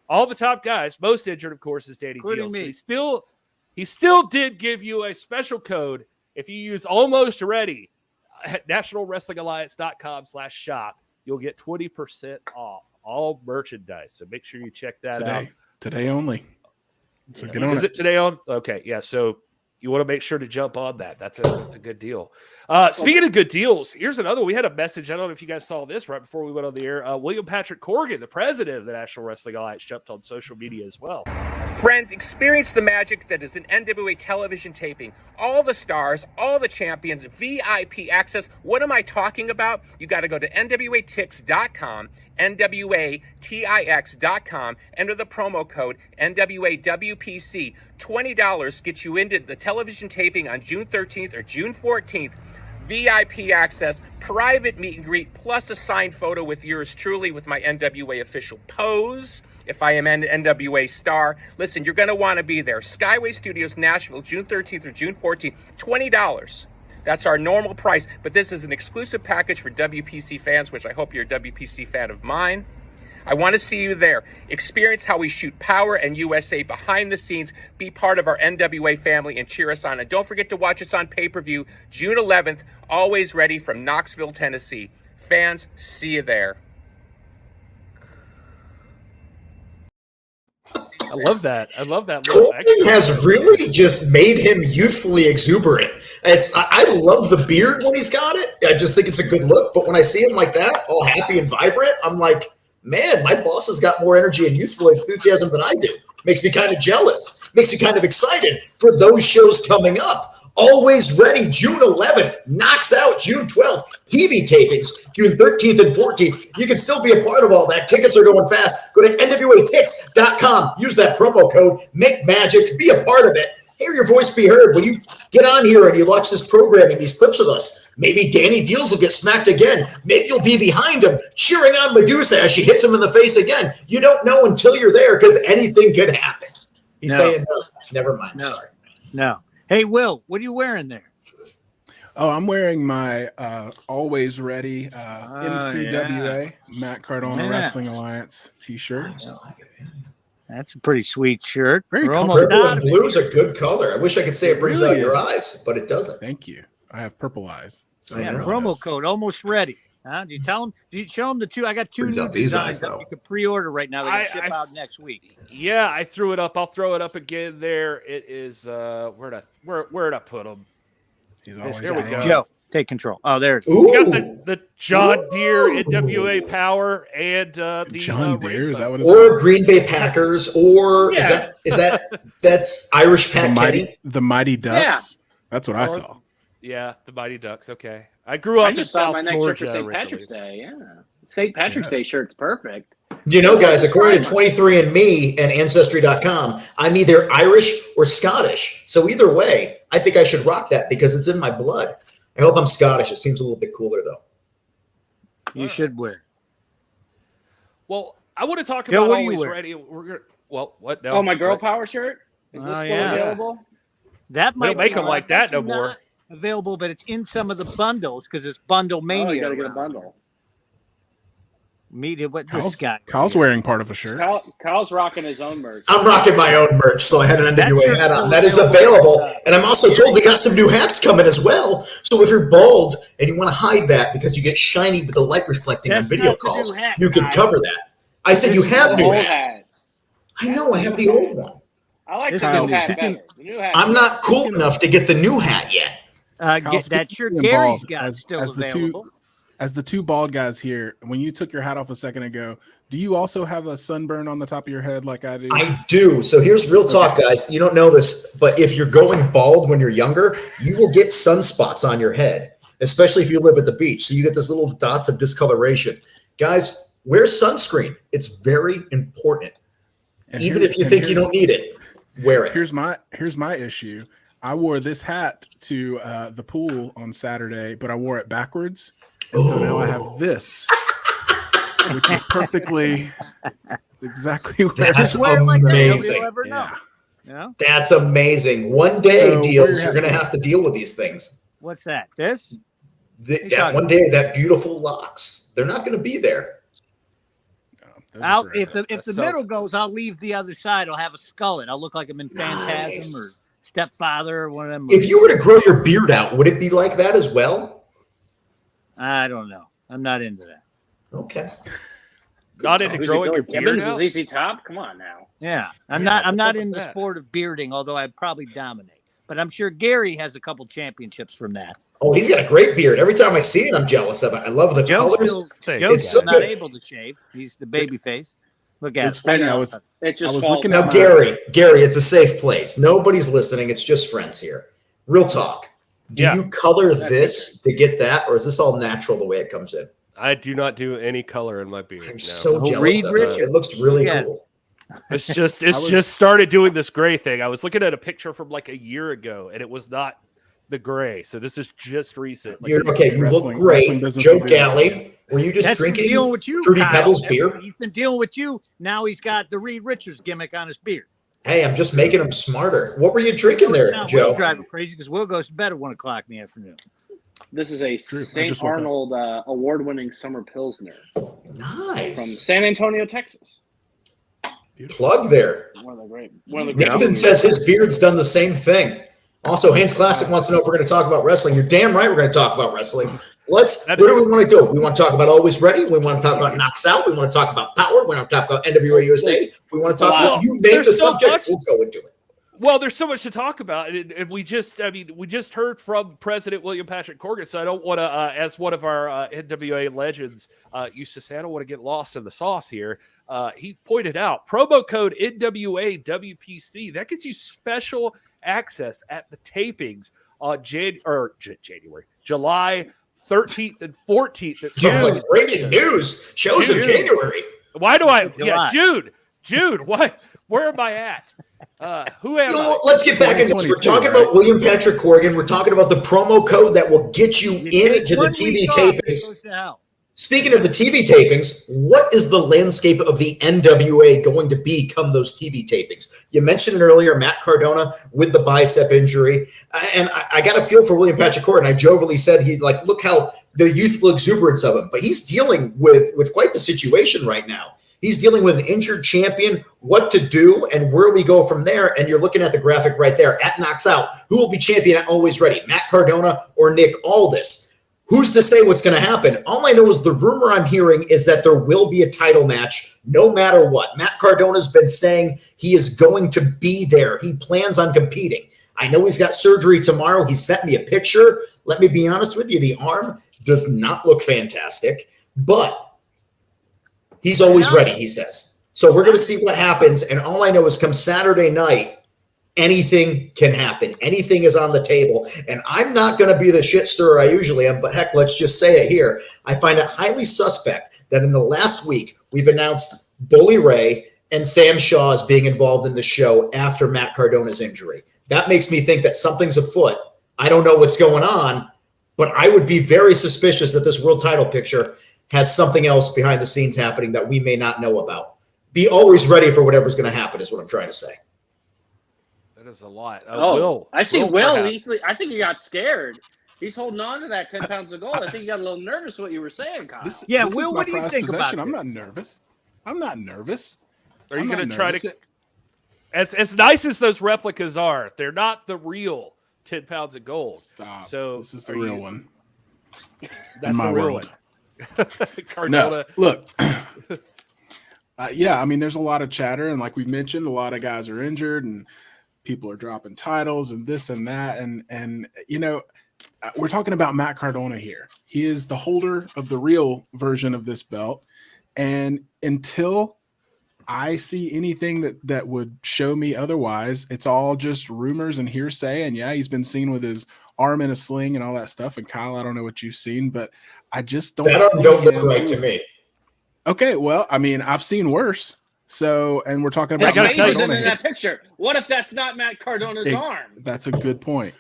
E: All the top guys. Most injured, of course, is Danny Dealz. But he still did give you a special code if you use Almost Ready at nationalwrestlingalliance.com/shop. you'll get 20% off all merchandise. So make sure you check that out.
J: Today only. So get on
E: Is it today on? Okay, yeah. So you want to make sure to jump on that. That's a good deal. Speaking of good deals, here's another. We had a message. I don't know if you guys saw this right before we went on the air. William Patrick Corgan, the president of the National Wrestling Alliance, jumped on social media as well.
K: Friends, experience the magic that is an NWA television taping. All the stars, all the champions, VIP access. What am I talking about? You got to go to NWATix.com, NWATIX.com, enter the promo code NWAWPC. $20 gets you into the television taping on June 13th or June 14th. VIP access, private meet and greet, plus a signed photo with yours truly with my NWA official pose. If I am an NWA star, listen, you're going to want to be there. Skyway Studios, Nashville, June 13th or June 14th, $20. That's our normal price, but this is an exclusive package for WPC fans, which I hope you're a WPC fan of mine. I want to see you there. Experience how we shoot Power and USA behind the scenes. Be part of our NWA family and cheer us on. And don't forget to watch us on pay-per-view June 11th, always ready from Knoxville, Tennessee. Fans, see you there.
E: I love that.
F: Corgan has really just made him youthfully exuberant. I love the beard when he's got it. I just think it's a good look. But when I see him like that, all happy and vibrant, I'm like, man, my boss has got more energy and youthful enthusiasm than I do. Makes me kind of jealous. Makes me kind of excited for those shows coming up. Always ready, June 11th, knocks out June 12th, TV tapings, June 13th and 14th. You can still be a part of all that. Tickets are going fast. Go to NWATix.com. Use that promo code, make magic, be a part of it. Hear your voice be heard when you get on here and you watch this programming, these clips of us. Maybe Danny Dealz will get smacked again. Maybe you'll be behind him, cheering on Medusa as she hits him in the face again. You don't know until you're there because anything could happen. He's saying no. Never mind.
G: No.
F: Sorry.
G: No. Hey, Will, what are you wearing there?
J: Oh, I'm wearing my always ready NCWA Matt Cardona Wrestling Alliance t-shirt.
G: That's a pretty sweet shirt.
J: Very
F: Purple and blue is a good color. I wish I could say it brings out your eyes, but it doesn't.
J: Thank you. I have purple eyes. So
G: promo code almost ready. Huh? Do you tell them? Do you show them the two? I got two new designs that you can pre-order right now. They're gonna ship out next week.
E: Yeah, I threw it up. I'll throw it up again. There it is. Where'd I put them?
J: He's always
E: there. We go.
G: Joe, take control. Oh, there it is.
E: We got the John Deere NWA Power and the
J: John Deere. Is that what it's
F: or
J: called?
F: Green Bay Packers, or that's Irish Pat Kenny?
J: The Mighty Ducks. That's what I saw.
E: Yeah, the Mighty Ducks. Okay, I grew up in South
I: my next
E: Georgia.
I: shirt for St. Patrick's Day. Yeah, St. Patrick's Day shirt's perfect.
F: You know, guys, according to 23andMe and Ancestry.com, I'm either Irish or Scottish. So either way, I think I should rock that because it's in my blood. I hope I'm Scottish. It seems a little bit cooler, though.
G: You should wear.
E: Well, I want to talk about
G: what
E: Always Ready. What? No.
I: Oh, my girl power shirt? Is this still available?
G: That might
E: make them like that no more.
G: Available, but it's in some of the bundles because it's bundle mania.
I: Oh, you got to get a bundle.
J: Kyle's wearing part of a shirt.
I: Kyle's rocking his own merch.
F: I'm rocking my own merch, so I had an NWA hat on. That is available. And I'm also told we got some new hats coming as well. So if you're bald and you want to hide that because you get shiny with the light reflecting on video calls, you can cover that. I said you have new hats. I know, I have the old one.
I: I like the new hat better.
F: I'm not cool enough to get the new hat yet.
G: Get that shirt Gary's got still available.
J: As the two bald guys here, when you took your hat off a second ago, do you also have a sunburn on the top of your head like I do?
F: I do. So here's real talk, guys. You don't know this, but if you're going bald when you're younger, you will get sunspots on your head, especially if you live at the beach. So you get this little dots of discoloration. Guys, wear sunscreen. It's very important. And even if you think you don't need it, wear it.
J: Here's my issue. I wore this hat to the pool on Saturday, but I wore it backwards. And so now I have this, which is exactly what
F: that's amazing.
G: Yeah.
F: That's amazing. One day, Dealz, you're going to have to deal with these things.
G: What's that? This?
F: One day, that beautiful locks, they're not going to be there.
G: If the middle goes, I'll leave the other side. I'll have a skull. I'll look like I'm in Phantasm or Stepfather or one of them.
F: If you were to grow your beard out, would it be like that as well?
G: I don't know. I'm not into that.
F: Okay.
E: Not into growing your
I: Billy
E: beard
I: Gibbons
E: out?
I: was ZZ Top. Come on now.
G: Yeah, I'm
E: Yeah,
G: not
E: what's up
G: in
E: with
G: the
E: that?
G: sport of bearding, although I'd probably dominate. But I'm sure Gary has a couple championships from that.
F: Oh, he's got a great beard. Every time I see it, I'm jealous of it. I love the
G: Joe's
F: colors.
G: still, Joe's
F: It's
G: still
F: so
G: not
F: good.
G: able to shave. He's the baby face. Look at
J: It's
G: it.
J: funny.
I: know.
J: I was
I: It just
J: was
I: falls
J: looking
F: Now,
J: at
F: Gary, it's a safe place. Nobody's listening. It's just friends here. Real talk. Do
E: Yeah.
F: you color this to get that, or is this all natural the way it comes in?
E: I do not do any color in my beard.
F: I'm
E: no.
F: so jealous
G: Reed
F: of it.
G: Richards.
F: It looks really
G: Yeah.
F: cool.
E: It's just started doing this gray thing. I was looking at a picture from like a year ago, and it was not the gray. So this is just recent. Like,
F: You're okay. You look
J: Wrestling
F: great.
J: business
F: Joe
J: will be-
F: Galli, were you just
G: That's been
F: drinking
G: dealing with you,
F: Fruity
G: Kyle.
F: Pebbles beer?
G: He's been dealing with you. Now he's got the Reed Richards gimmick on his beard.
F: Hey, I'm just making him smarter. What were you drinking there,
G: Now,
F: Joe?
G: Will's driving crazy because Will goes to bed at 1 o'clock in the afternoon.
I: This is a
J: True. I
I: St.
J: just woke up.
I: Arnold award-winning summer pilsner from
F: Nice.
I: San Antonio, Texas.
F: Plug there.
I: One of the great.
F: Nathan says his beard's done the same thing. Also, Hans Classic wants to know if we're going to talk about wrestling. You're damn right we're going to talk about wrestling. What do we want to do? We want to talk about Always Ready. We want to talk about Knocks Out. We want to talk about Power. We want to talk about NWA USA. We want to talk about, you name the
E: There's so
F: subject,
E: much-
F: we'll go into it.
E: Well, there's so much to talk about, and we just heard from President William Patrick Corgan. So I don't want to, as one of our NWA legends used to say, I don't want to get lost in the sauce here. He pointed out promo code NWA WPC that gets you special access at the tapings on July 13th and 14th. At
F: Sounds like breaking news. Shows in January.
E: Why do I?
G: July.
E: Yeah, Jude. What? Where am I at? Who am I?
F: Let's get back into this. We're talking about William Patrick Corgan. We're talking about the promo code that will get you into the TV tapings. Speaking of the TV tapings, what is the landscape of the NWA going to be come those TV tapings? You mentioned it earlier, Matt Cardona with the bicep injury. And I got a feel for William Patrick Corgan. I jovially said, look how the youthful exuberance of him. But he's dealing with quite the situation right now. He's dealing with an injured champion, what to do, and where we go from there. And you're looking at the graphic right there at Knocks Out. Who will be champion at Always Ready, Matt Cardona or Nick Aldis? Who's to say what's going to happen? All I know is the rumor I'm hearing is that there will be a title match no matter what. Matt Cardona's been saying he is going to be there. He plans on competing. I know he's got surgery tomorrow. He sent me a picture. Let me be honest with you. The arm does not look fantastic, but he's always ready, he says. So we're going to see what happens. And all I know is come Saturday night, anything can happen. Anything is on the table. And I'm not going to be the shit stirrer I usually am, but heck, let's just say it here. I find it highly suspect that in the last week, we've announced Bully Ray and Sam Shaw as being involved in the show after Matt Cardona's injury. That makes me think that something's afoot. I don't know what's going on, but I would be very suspicious that this world title picture has something else behind the scenes happening that we may not know about. Be always ready for whatever's going to happen is what I'm trying to say.
E: That is a lot.
I: Will. I see Will.
E: perhaps.
I: I think he got scared. He's holding on to that 10 pounds of gold. I think he got a little nervous what you were saying, Kyle.
J: This
G: Will,
J: is my
G: what do you
J: prized
G: think about
J: possession.
G: this?
J: I'm not nervous. I'm not nervous.
E: Are you
J: I'm
E: going to
J: not
E: try
J: nervous.
E: to? As nice as those replicas are, they're not the real 10 pounds of gold.
J: Stop.
E: So
J: This is the
E: are
J: real
E: you-
J: one.
E: That's
J: my
E: the real
J: world.
E: one. Cardona.
J: No, look. Yeah, I mean, there's a lot of chatter, and like we mentioned, a lot of guys are injured, and people are dropping titles, and this and that, and you know, we're talking about Matt Cardona here. He is the holder of the real version of this belt, and until I see anything that would show me otherwise, it's all just rumors and hearsay. And yeah, he's been seen with his arm in a sling and all that stuff. And Kyle, I don't know what you've seen, but I just don't.
F: That arm
J: see
F: don't look
J: him.
F: right to me.
J: Okay, well, I mean, I've seen worse. So, and we're talking about
I: His
J: Matt
I: face isn't
J: Cardona
I: in
J: here.
I: that picture. What if that's not Matt Cardona's arm?
J: That's a good point.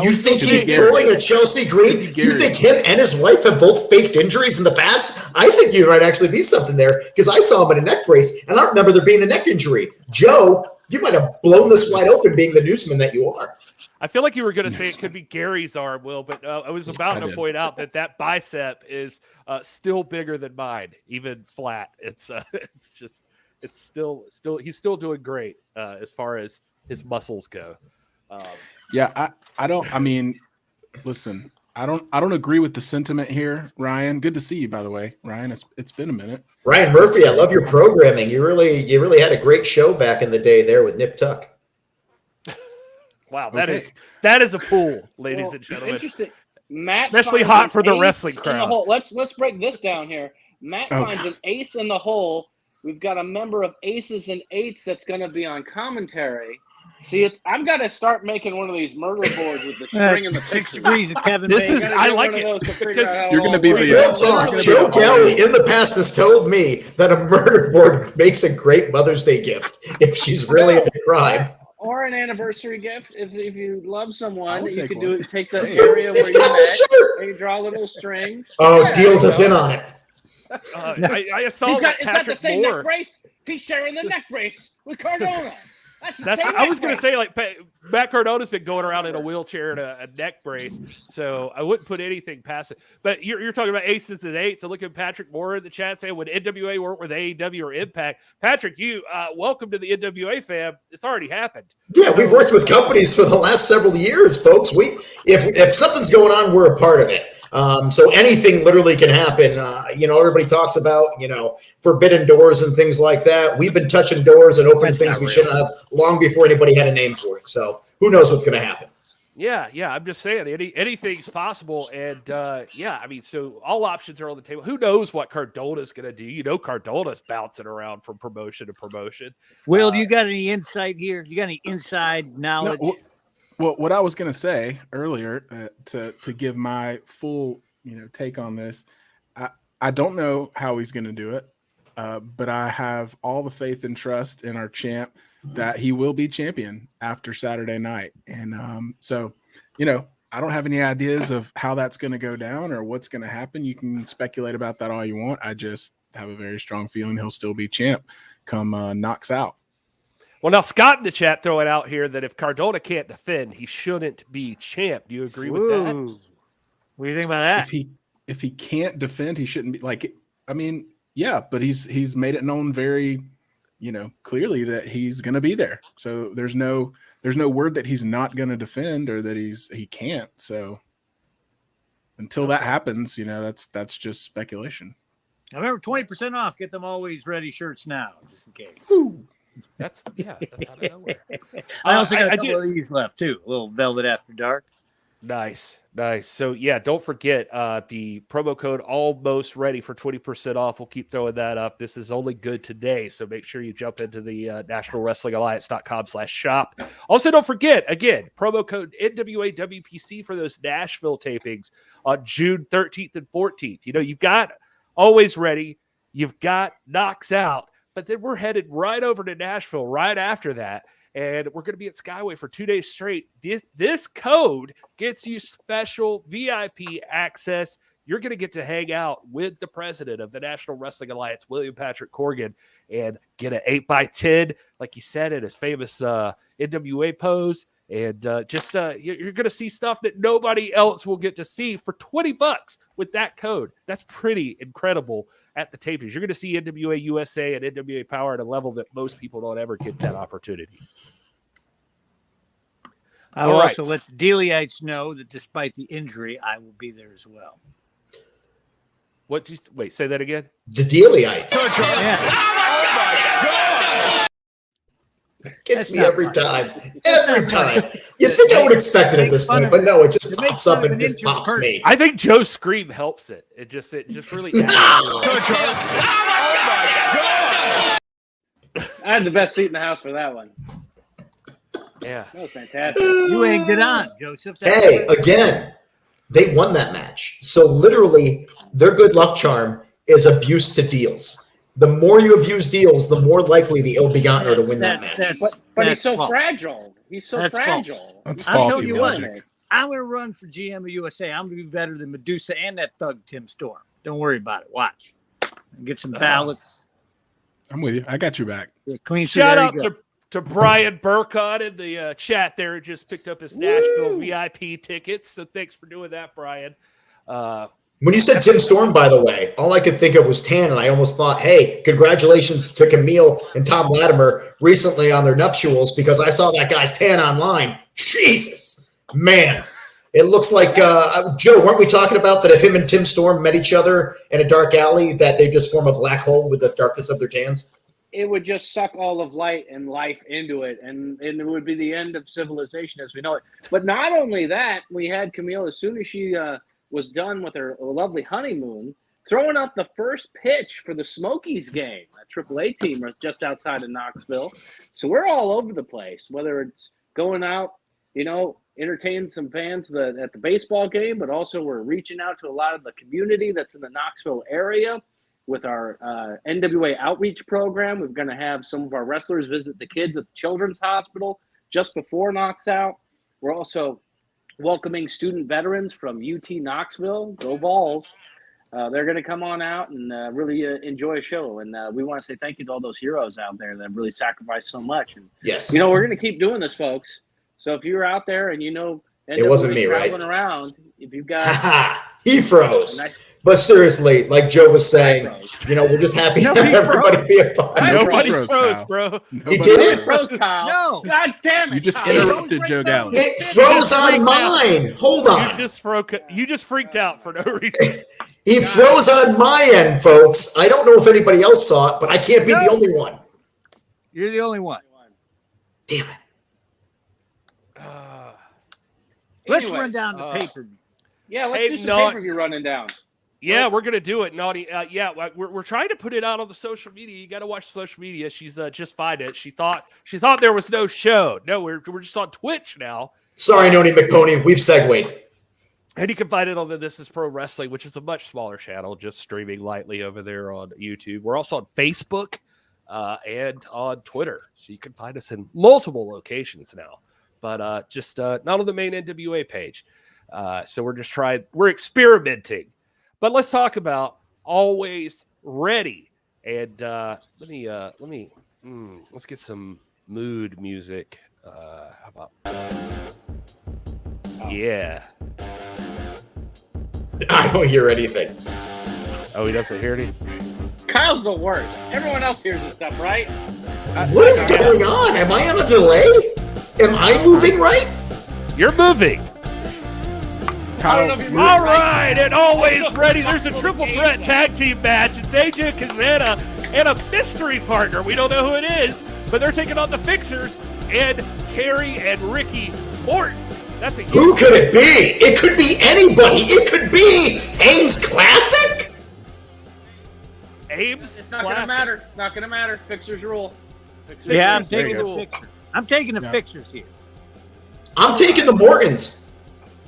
F: You think
J: Could
F: he's
J: be Gary.
F: pulling a Chelsea Green?
J: Could be
F: You
J: Gary.
F: think him and his wife have both faked injuries in the past? I think you might actually be something there because I saw him in a neck brace, and I don't remember there being a neck injury. Joe, you might have blown this wide open being the newsman that you are.
E: I feel like you were going to say it could be Gary's arm, Will, but I was about to point out that bicep is still bigger than mine, even flat. It's still he's still doing great as far as his muscles go.
J: Yeah, I mean, listen, I don't agree with the sentiment here, Ryan. Good to see you, by the way, Ryan. It's been a minute.
F: Ryan Murphy, I love your programming. You really had a great show back in the day there with Nip Tuck.
E: Wow, that is a pool, ladies and gentlemen.
I: Interesting. Matt
E: especially hot for the wrestling crowd.
I: Let's break this down here. Matt finds an ace in the hole. We've got a member of Aces and Eights that's going to be on commentary. See, I've got to start making one of these murder boards with the string and the
G: 6
I: picture.
G: degrees of Kevin
E: This
G: Bacon.
E: is I like it because
J: you're going to be the
F: Real talk. Joe Galli in the past has told me that a murder board makes a great Mother's Day gift if she's really into crime.
I: Or an anniversary gift. If you love someone, you can
J: one.
I: take the area where you met and you draw little strings.
F: Oh, Dealz is in on it.
E: I saw
I: Is that
E: Patrick
I: the same
E: Moore.
I: neck brace? He's sharing the neck brace with Cardona.
E: I was going to say, like, Matt Cardona's been going around in a wheelchair and a neck brace, so I wouldn't put anything past it. But you're talking about Aces and Eights. So look at Patrick Moore in the chat saying, would NWA work with AEW or Impact? Patrick, you welcome to the NWA fam. It's already happened.
F: Yeah, we've worked with companies for the last several years, folks. If something's going on, we're a part of it. So anything literally can happen. Everybody talks about, forbidden doors and things like that. We've been touching doors and opening things we shouldn't have long before anybody had a name for it. So who knows what's going to happen?
E: Yeah. I'm just saying anything's possible. And so all options are on the table. Who knows what Cardona's going to do? Cardona's bouncing around from promotion to promotion.
G: Will, do you got any insight here? You got any inside knowledge?
J: No, well, what I was going to say earlier to give my full take on this, I don't know how he's going to do it, but I have all the faith and trust in our champ that he will be champion after Saturday night. And so I don't have any ideas of how that's going to go down or what's going to happen. You can speculate about that all you want. I just have a very strong feeling he'll still be champ come knocks out.
E: Well, now Scott in the chat throwing out here that if Cardona can't defend, he shouldn't be champ. Do you agree with that?
G: What do you think about that?
J: If he can't defend, he shouldn't be yeah, but he's made it known very, clearly that he's going to be there. So there's no word that he's not going to defend or that he can't. So until that happens, that's just speculation.
G: I remember 20% off. Get them always ready shirts now, just in case.
E: That's out of nowhere.
G: I also got a couple of these left too. A little Velvet After Dark.
E: Nice. So yeah, don't forget the promo code almost ready for 20% off. We'll keep throwing that up. This is only good today, so make sure you jump into the National Wrestling Alliance.com/shop. Also, don't forget again promo code NWA WPC for those Nashville tapings on June 13th and 14th. You've got Always Ready, you've got Knocks Out. But then we're headed right over to Nashville right after that. And we're going to be at Skyway for 2 days straight. This code gets you special VIP access. You're going to get to hang out with the president of the National Wrestling Alliance, William Patrick Corgan, and get an 8x10, like he said, in his famous NWA pose. And you're going to see stuff that nobody else will get to see for $20 with that code. That's pretty incredible at the tapings. You're going to see NWA USA and NWA Power at a level that most people don't ever get that opportunity.
G: I will also let the Dealzites know that despite the injury, I will be there as well.
E: Wait, say that again?
F: The Dealzites. Gets me every time. Every time. You'd think I would expect it at this point, but no, it just pops up and just pops me.
E: I think Joe's scream helps it. It just really
I: I had the best seat in the house for that one.
E: Yeah.
I: That was fantastic.
G: You egged it on, Joseph.
F: Hey, again, they won that match. So literally, their good luck charm is abuse to Dealz. The more you abuse Dealz, the more likely the ill-begotten are to win that match.
I: But he's so fragile. He's so fragile.
J: That's
G: I'll tell
J: faulty
G: you
J: logic.
G: what, I'm going to run for GM of USA. I'm going to be better than Medusa and that thug Tim Storm. Don't worry about it. Watch. Get some ballots.
J: I'm with you. I got your back.
G: Yeah, clean.
E: Shout out to Brian Burkott in the chat there. Just picked up his Nashville VIP tickets. So thanks for doing that, Brian.
F: When you said Tim Storm, by the way, all I could think of was tan, and I almost thought, hey, congratulations to Camille and Tom Latimer recently on their nuptials because I saw that guy's tan online. Jesus, man. It looks like, Joe, weren't we talking about that if him and Tim Storm met each other in a dark alley, that they just form a black hole with the darkness of their tans?
I: It would just suck all of light and life into it, and it would be the end of civilization as we know it. But not only that, we had Camille, as soon as she was done with her lovely honeymoon, throwing up the first pitch for the Smokies game. That AAA team was just outside of Knoxville. So we're all over the place, whether it's going out, entertain some fans at the baseball game, but also we're reaching out to a lot of the community that's in the Knoxville area with our NWA outreach program. We're going to have some of our wrestlers visit the kids at the Children's Hospital just before Knocks Out. We're also welcoming student veterans from UT Knoxville, go Vols. They're going to come on out and really enjoy a show. And we want to say thank you to all those heroes out there that really sacrificed so much. And,
F: yes.
I: We're going to keep doing this, folks. So if you're out there and
F: it wasn't me, right?
I: Around, if you've got
F: he froze. But seriously, like Joe was saying, we're just happy to have everybody be a part.
E: Nobody froze, bro.
F: You did it?
I: Froze, Kyle. No. God damn it.
J: You just interrupted Joe Galli.
F: It froze on mine. Hold on.
E: You just freaked out for no reason.
F: He froze on my end, folks. I don't know if anybody else saw it, but I can't be the only one.
G: You're the only one.
F: Damn it.
G: Let's run down the pay-per-view.
I: Yeah, let's do some pay-per-view running down.
E: Yeah, we're gonna do it, Naughty. We're trying to put it out on the social media. You got to watch social media. She's just find it. She thought there was no show. No, we're just on Twitch now.
F: Sorry, Noni McPony. We've segued.
E: And you can find it on the This Is Pro Wrestling, which is a much smaller channel, just streaming lightly over there on YouTube. We're also on Facebook and on Twitter, so you can find us in multiple locations now. But just not on the main NWA page. So we're experimenting. But let's talk about Always Ready. And let's get some mood music. How about? Yeah.
F: I don't hear anything.
E: Oh, he doesn't hear any?
I: Kyle's the worst. Everyone else hears this stuff, right?
F: What is going on? Am I on a delay? Am I moving right?
E: You're moving.
I: All
E: right, and Always Ready. There's a triple threat tag team match. It's AJ Kazana and a mystery partner. We don't know who it is, but they're taking on the Fixers and Kerry and Ricky Morton. That's a
F: Who could it be? It could be anybody. It could be Ames Classic.
E: Ames.
I: It's not gonna matter. Not gonna matter. Fixers rule. Fixers
G: Yeah, I'm taking the Fixers. I'm taking the Fixers here.
F: I'm taking the Mortons.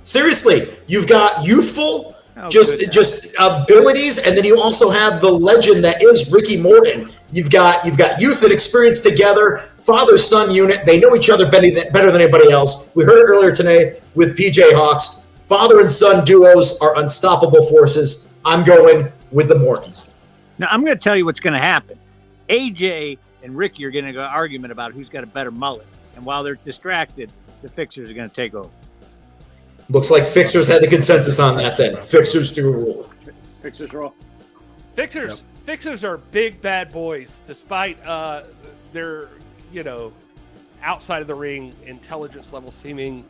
F: Seriously, you've got youthful, just abilities, and then you also have the legend that is Ricky Morton. You've got youth and experience together, father-son unit. They know each other better than anybody else. We heard it earlier today with PJ Hawx. Father and son duos are unstoppable forces. I'm going with the Mortons.
G: Now, I'm going to tell you what's going to happen. AJ and Ricky are going to go argument about who's got a better mullet. And while they're distracted, the Fixers are going to take over.
F: Looks like Fixers had the consensus on that then. Fixers do rule.
I: Fixers rule.
E: Fixers are big bad boys, despite their, outside of the ring intelligence level seeming.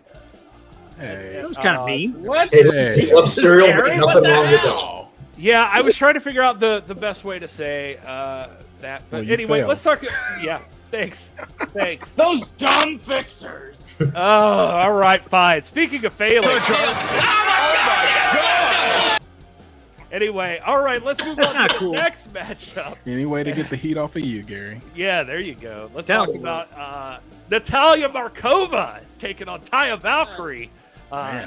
G: That was kind of mean.
I: What?
F: Hey, love cereal, but nothing wrong with that.
E: Yeah, I was trying to figure out the best way to say that. But anyway, let's talk. Yeah, thanks.
I: Those dumb Fixers.
E: Oh, all right, fine. Speaking of failing. Anyway, all right, let's move on to the next matchup.
J: Any way to get the heat off of you, Gary?
E: Yeah, there you go. Let's talk about Natalia Markova is taking on Taya Valkyrie,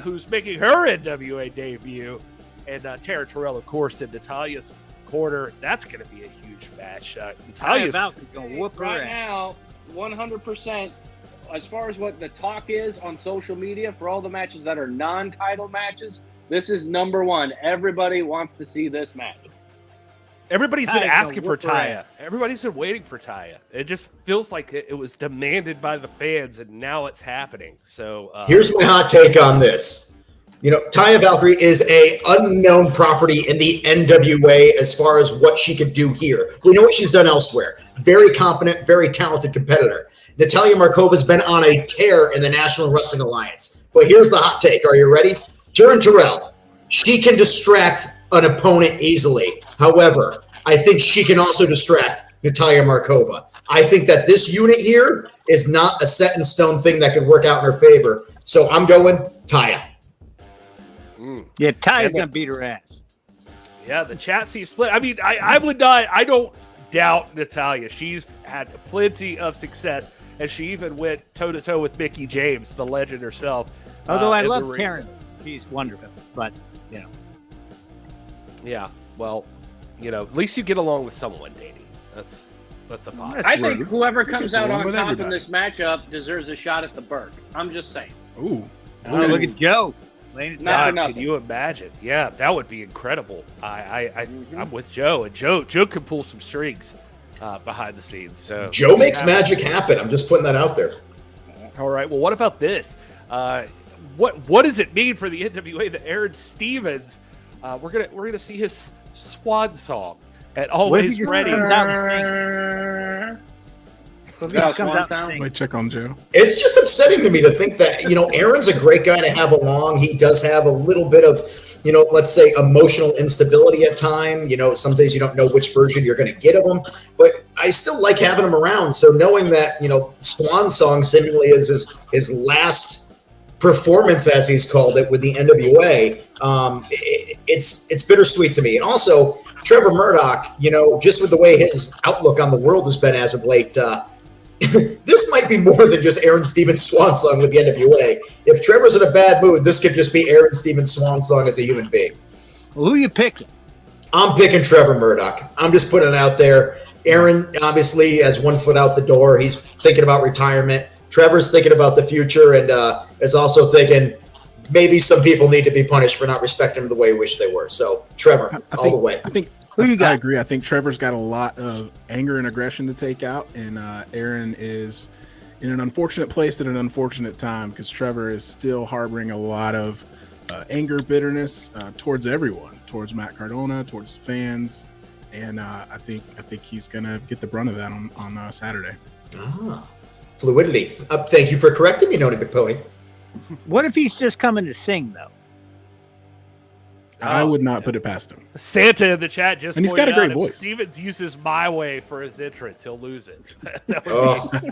E: who's making her NWA debut. And Tara Terrell, of course, in Natalia's corner. That's going to be a huge match. Natalia's
G: going to whoop her
I: right
G: ass.
I: now, 100%. As far as what the talk is on social media for all the matches that are non-title matches, this is number one. Everybody wants to see this match.
E: Everybody's been asking for Taya. Everybody's been waiting for Taya. It just feels like it was demanded by the fans, and now it's happening. So
F: here's my hot take on this. Taya Valkyrie is a unknown property in the NWA as far as what she could do here. We know what she's done elsewhere. Very competent, very talented competitor. Natalia Markova's been on a tear in the National Wrestling Alliance. But here's the hot take. Are you ready? Taryn Terrell, she can distract an opponent easily. However, I think she can also distract Natalia Markova. I think that this unit here is not a set in stone thing that could work out in her favor. So I'm going Taya.
G: Yeah, Taya's going to beat her ass.
E: Yeah, the chat seems split. I mean, I would not. I don't doubt Natalia. She's had plenty of success, and she even went toe to toe with Mickie James, the legend herself.
G: Although I love Taryn, she's wonderful. But
E: yeah. Well, at least you get along with someone, Danny. That's a positive.
I: I think whoever comes out on top in this matchup deserves a shot at the Burke. I'm just saying.
J: Ooh.
G: Look at Joe.
E: Can you imagine? Yeah, that would be incredible. I'm with Joe, and Joe could pull some strings behind the scenes. So
F: Joe makes magic happen. I'm just putting that out there.
E: All right. Well, what about this? What does it mean for the NWA that Aaron Stevens? We're gonna see his swan song at Always Ready.
J: Wait, check on Joe.
F: It's just upsetting to me to think that, Aaron's a great guy to have along. He does have a little bit of, let's say emotional instability at time. Some days you don't know which version you're going to get of him, but I still like having him around. So knowing that, Swan Song seemingly is his last performance, as he's called it, with the NWA, it's bittersweet to me. And also, Trevor Murdoch, just with the way his outlook on the world has been as of late, this might be more than just Aaron Stevens' swan song with the NWA. If Trevor's in a bad mood, this could just be Aaron Stevens' swan song as a human being.
G: Well, who are you picking?
F: I'm picking Trevor Murdoch. I'm just putting it out there. Aaron obviously has one foot out the door. He's thinking about retirement. Trevor's thinking about the future and is also thinking maybe some people need to be punished for not respecting him the way we wish they were. So Trevor, all the way.
J: I agree. I think Trevor's got a lot of anger and aggression to take out, and Aaron is in an unfortunate place at an unfortunate time because Trevor is still harboring a lot of anger, bitterness towards everyone, towards Matt Cardona, towards the fans, and I think he's gonna get the brunt of that on Saturday.
F: Fluidity. Thank you for correcting me, Noni McPony.
G: What if he's just coming to sing, though?
J: I would not put it past him.
E: Santa in the chat just
J: and he's got a great voice.
E: If Stevens uses My Way for his entrance, he'll lose it.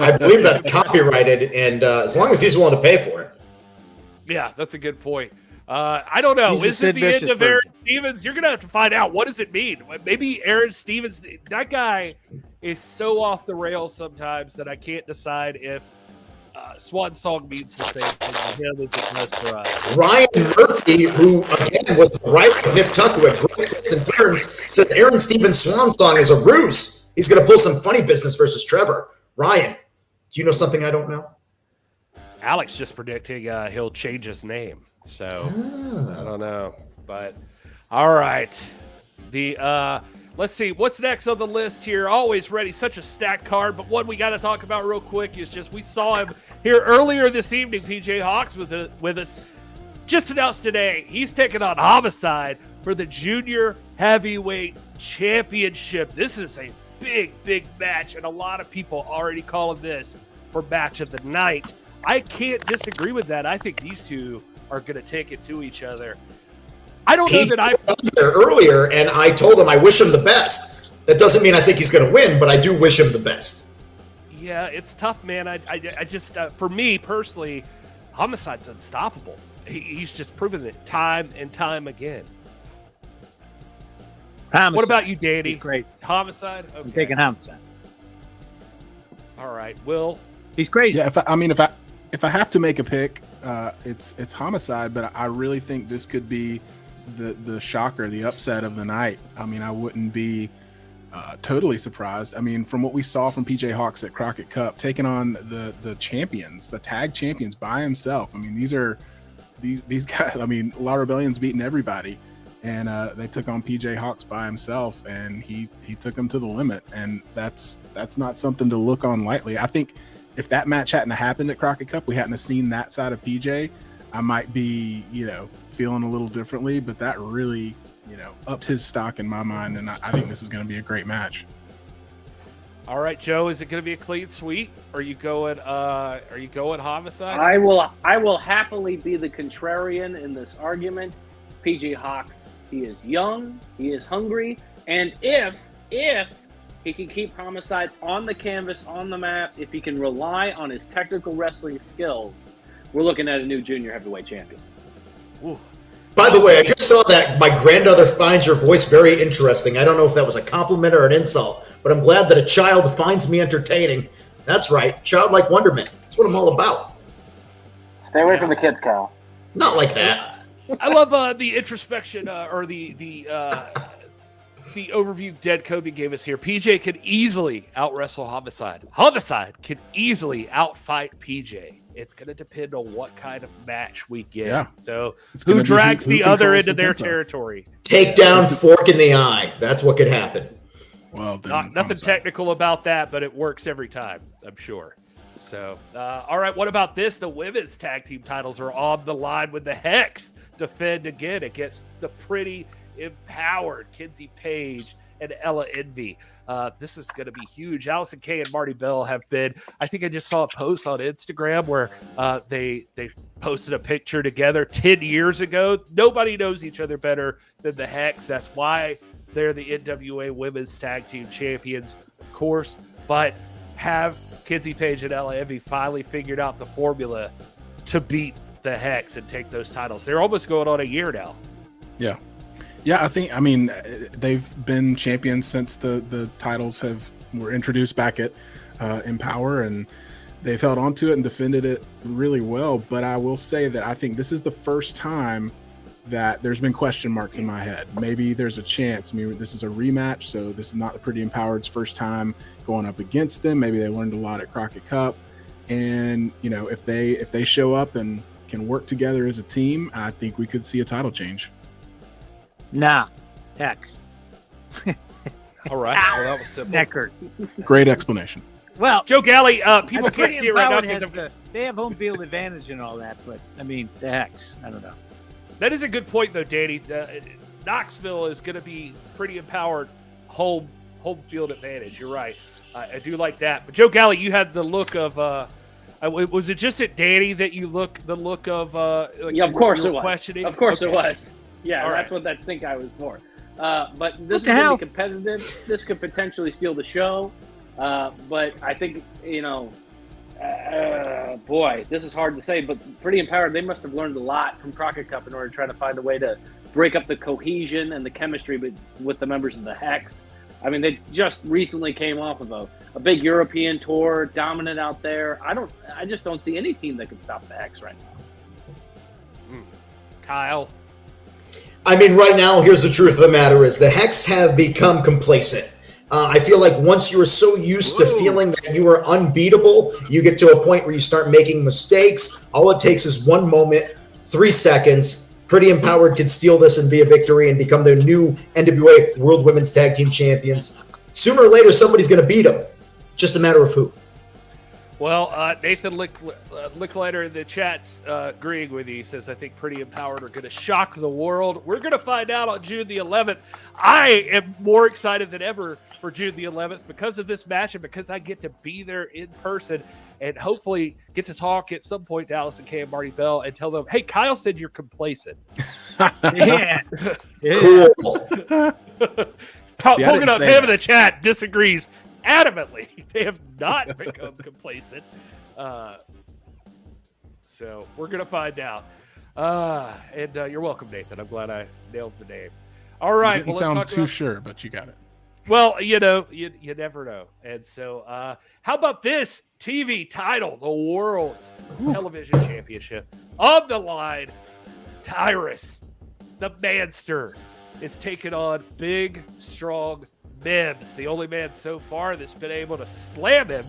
F: I believe that's copyrighted, and as long as he's willing to pay for it.
E: Yeah, that's a good point. I don't know. Is it the end of Aaron Stevens? You're going to have to find out. What does it mean? Maybe Aaron Stevens, that guy is so off the rails sometimes that I can't decide if Swan Song means the same thing to him as it does for us.
F: Ryan Murphy, who again was right with Nip Tuck, who had great hits and turns, says Aaron Stevens' Swan Song is a ruse. He's going to pull some funny business versus Trevor. Ryan, do you know something I don't know?
E: Alex just predicting he'll change his name. So I don't know. But all right. Let's see what's next on the list here. Always Ready, such a stacked card, but one we got to talk about real quick is just we saw him here earlier this evening. PJ Hawx with us, just announced today he's taking on Homicide for the Junior Heavyweight Championship. This is a big match, and a lot of people already calling this for match of the night. I can't disagree with that. I think these two are going to take it to each other. I don't know that I
F: there earlier, and I told him I wish him the best. That doesn't mean I think he's going to win, but I do wish him the best.
E: Yeah, it's tough, man. I just for me personally, Homicide's unstoppable. He's just proven it time and time again.
G: Homicide.
E: What about you, Danny?
G: He's great.
E: Homicide. Okay.
G: I'm taking Homicide.
E: All right, Will.
G: He's crazy.
J: Yeah, if I have to make a pick, it's Homicide, but I really think this could be the shocker, the upset of the night. I mean, I wouldn't be totally surprised. I mean, from what we saw from PJ Hawx at Crockett Cup, taking on the champions, the tag champions by himself. I mean, these guys. I mean, La Rebellion's beating everybody, and they took on PJ Hawx by himself, and he took him to the limit, and that's not something to look on lightly. I think if that match hadn't happened at Crockett Cup, we hadn't seen that side of PJ, I might be, feeling a little differently, but that really, upped his stock in my mind, and I think this is going to be a great match.
E: All right, Joe, is it going to be a clean sweep? Are you going Homicide?
I: I will happily be the contrarian in this argument. PJ Hawx, he is young, he is hungry, and if he can keep Homicide on the canvas, on the map, if he can rely on his technical wrestling skills, we're looking at a new junior heavyweight champion.
E: Ooh.
F: By the way, I just saw that my granddaughter finds your voice very interesting. I don't know if that was a compliment or an insult, but I'm glad that a child finds me entertaining. That's right, childlike wonderment. That's what I'm all about.
I: Stay away from the kids, Kyle.
F: Not like that.
E: I love the introspection or the overview Dead Kobe gave us here. PJ could easily out-wrestle Homicide. Homicide can easily out-fight PJ. It's going to depend on what kind of match we get.
J: Yeah.
E: So
J: gonna
E: who drags
J: who
E: the other
J: controls
E: into
J: the
E: their
J: tempo.
E: territory?
F: Takedown, fork in the eye. That's what could happen.
J: Well, then,
E: Nothing
J: Homicide.
E: technical about that, but it works every time, I'm sure. So, all right, what about this? The women's tag team titles are on the line with the Hex defend again against the pretty empowered Kenzie Page and Ella Envy. This is going to be huge. Allison Kay and Marty Bell have been, I think I just saw a post on Instagram where they posted a picture together 10 years ago. Nobody knows each other better than the Hex. That's why they're the NWA Women's Tag Team Champions, of course, but have Kenzie Page and Ella Envy finally figured out the formula to beat the Hex and take those titles. They're almost going on a year now.
J: Yeah. Yeah, I mean, they've been champions since the titles were introduced back at Empower, and they've held on to it and defended it really well. But I will say that I think this is the first time that there's been question marks in my head. Maybe there's a chance. I mean, this is a rematch, so this is not the Pretty Empowered's first time going up against them. Maybe they learned a lot at Crockett Cup, and if they show up and can work together as a team, I think we could see a title change.
G: Nah, Hex.
E: All right. Well, that was simple.
G: Neck hurts.
J: Great explanation.
G: Well,
E: Joe Galli, people
G: the
E: can't
G: Pretty
E: see it right now
G: Empowered
E: because
G: they have home field advantage and all that, but I mean, the Hex, I don't know.
E: that is a good point, though, Danny. Knoxville is going to be Pretty Empowered home field advantage. You're right. I do like that. But Joe Galli, you had the look of was it just at Danny that you the look of like
I: Yeah, of course
E: you
I: it
E: were
I: was.
E: questioning?
I: Of course
E: Okay.
I: it was. Yeah,
E: All
I: that's
E: right.
I: what that stink eye was for. But this is
G: the
I: going
G: hell?
I: to be competitive. This could potentially steal the show. But I think, boy, this is hard to say. But Pretty Empowered, they must have learned a lot from Crockett Cup in order to try to find a way to break up the cohesion and the chemistry with the members of the Hex. I mean, they just recently came off of a big European tour, dominant out there. I just don't see any team that can stop the Hex right now.
E: Kyle.
F: I mean, right now, here's the truth of the matter is the Hex have become complacent. I feel like once you are so used to feeling that you are unbeatable, you get to a point where you start making mistakes. All it takes is one moment, 3 seconds. Pretty Empowered could steal this and be a victory and become the new NWA World Women's Tag Team Champions. Sooner or later, somebody's going to beat them. Just a matter of who.
E: Well, Nathan Licklider in the chat's agreeing with you. He says, I think Pretty Empowered are going to shock the world. We're going to find out on June the 11th. I am more excited than ever for June the 11th because of this match and because I get to be there in person and hopefully get to talk at some point to Allison Kay and Marty Bell and tell them, hey, Kyle said you're complacent.
G: Yeah.
F: Cool.
E: Poking up him in the chat disagrees adamantly. They have not become complacent. So we're going to find out. And you're welcome, Nathan. I'm glad I nailed the name. All right.
J: You didn't sound too sure, but you got it.
E: Well, you never know. And so how about this TV title, the World's Television Championship? On the line, Tyrus, the Manster, is taking on big, strong Mims, the only man so far that's been able to slam him.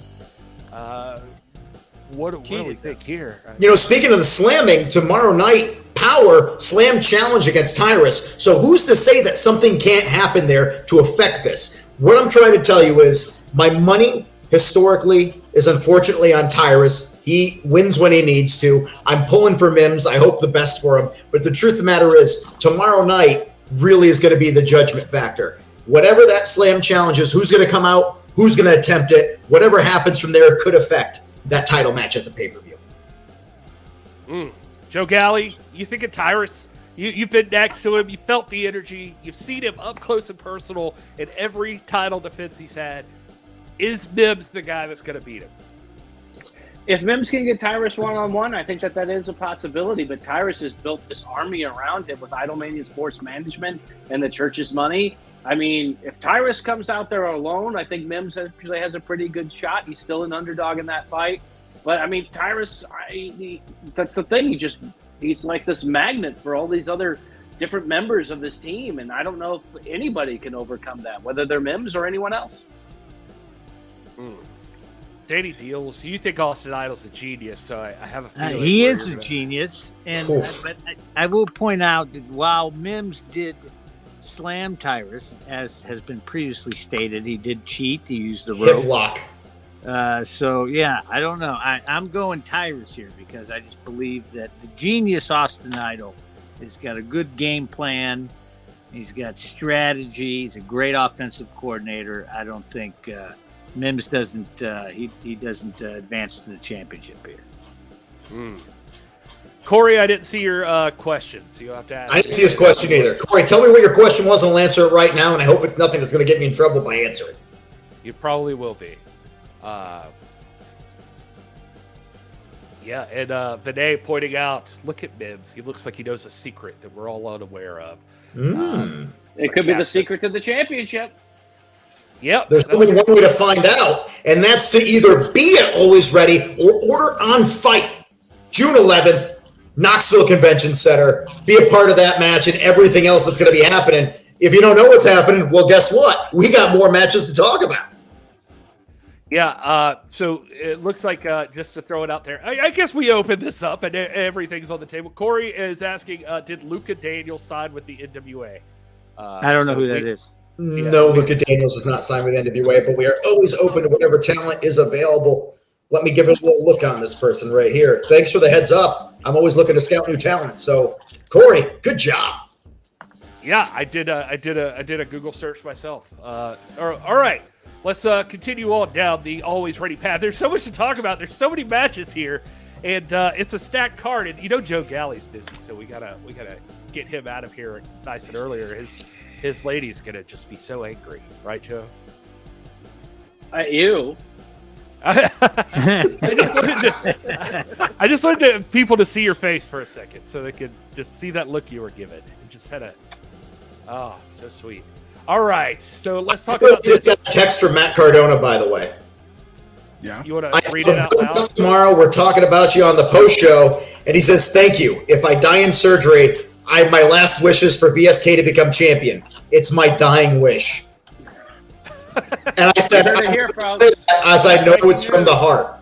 E: What do we think here?
F: Speaking of the slamming, tomorrow night, Power Slam Challenge against Tyrus. So who's to say that something can't happen there to affect this? What I'm trying to tell you is my money historically is unfortunately on Tyrus. He wins when he needs to. I'm pulling for Mims. I hope the best for him. But the truth of the matter is tomorrow night really is going to be the judgment factor. Whatever that Slam Challenge is, who's going to come out? who's going to attempt it. Whatever happens from there could affect that title match at the pay-per-view.
E: Joe Galli, you think of Tyrus? You've been next to him. You felt the energy. You've seen him up close and personal in every title defense he's had. Is Mims the guy that's going to beat him?
I: If Mims can get Tyrus one-on-one, I think that is a possibility. But Tyrus has built this army around him with Idolmania Sports Management and the church's money. I mean, if Tyrus comes out there alone, I think Mims actually has a pretty good shot. He's still an underdog in that fight. But, I mean, Tyrus, that's the thing. He's like this magnet for all these other different members of this team. And I don't know if anybody can overcome that, whether they're Mims or anyone else.
E: Danny Dealz, you think Austin Idol's a genius, so I have a feeling
G: he is a genius, but I will point out that while Mims did slam Tyrus, as has been previously stated, he did cheat. He used the rope.
F: Hip lock.
G: So, yeah, I don't know. I'm going Tyrus here because I just believe that the genius Austin Idol has got a good game plan. He's got strategy. He's a great offensive coordinator. I don't think Mims doesn't he doesn't advance to the championship here.
E: Corey, I didn't see your question, so you'll have to ask.
F: I didn't see his question either. Corey, tell me what your question was, and I'll answer it right now, and I hope it's nothing that's going to get me in trouble by answering.
E: You probably will be. Yeah, and Vinay pointing out, look at Mims. He looks like he knows a secret that we're all unaware of.
I: It could be the secret to the championship.
E: Yep.
F: There's only one way to find out, and that's to either be at Always Ready or order on Fight, June 11th, Knoxville Convention Center. Be a part of that match and everything else that's going to be happening. If you don't know what's happening, well, guess what? We got more matches to talk about.
E: Yeah, so it looks like, just to throw it out there, I guess we opened this up and everything's on the table. Corey is asking, did Luka Daniels sign with the NWA?
G: I don't know who that is.
F: No, Luka Daniels is not signed with NWA, but we are always open to whatever talent is available. Let me give it a little look on this person right here. Thanks for the heads up. I'm always looking to scout new talent. So, Corey, good job.
E: Yeah, I did a Google search myself. All right, let's continue on down the Always Ready path. There's so much to talk about. There's so many matches here, and it's a stacked card. And Joe Galli's busy, so we gotta get him out of here nice and earlier. His lady's gonna just be so angry, right, Joe?
I: You.
E: I just wanted people to see your face for a second, so they could just see that look you were given. And just had so sweet. All right, so let's talk about this.
F: Just got a text from Matt Cardona, by the way.
J: Yeah.
E: You want to read it out loud?
F: Tomorrow, we're talking about you on the post show, and he says, "Thank you. If I die in surgery, my last wish is for VSK to become champion. It's my dying wish." And I said, as I know it's from the heart.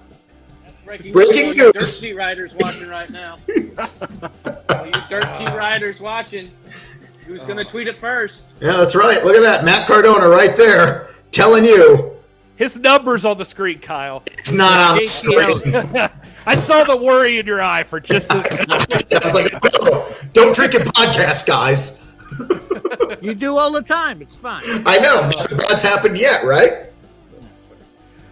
F: Breaking news.
I: Dirt sheet riders watching right now. All you dirt sheet riders watching. Who's going to tweet it first?
F: Yeah, that's right. Look at that. Matt Cardona right there telling you.
E: His number's on the screen, Kyle.
F: It's not on the screen.
E: I saw the worry in your eye for just a
F: I was like, no, don't drink in podcast, guys.
G: You do all the time. It's fine.
F: I know. Nothing bad's happened yet, right?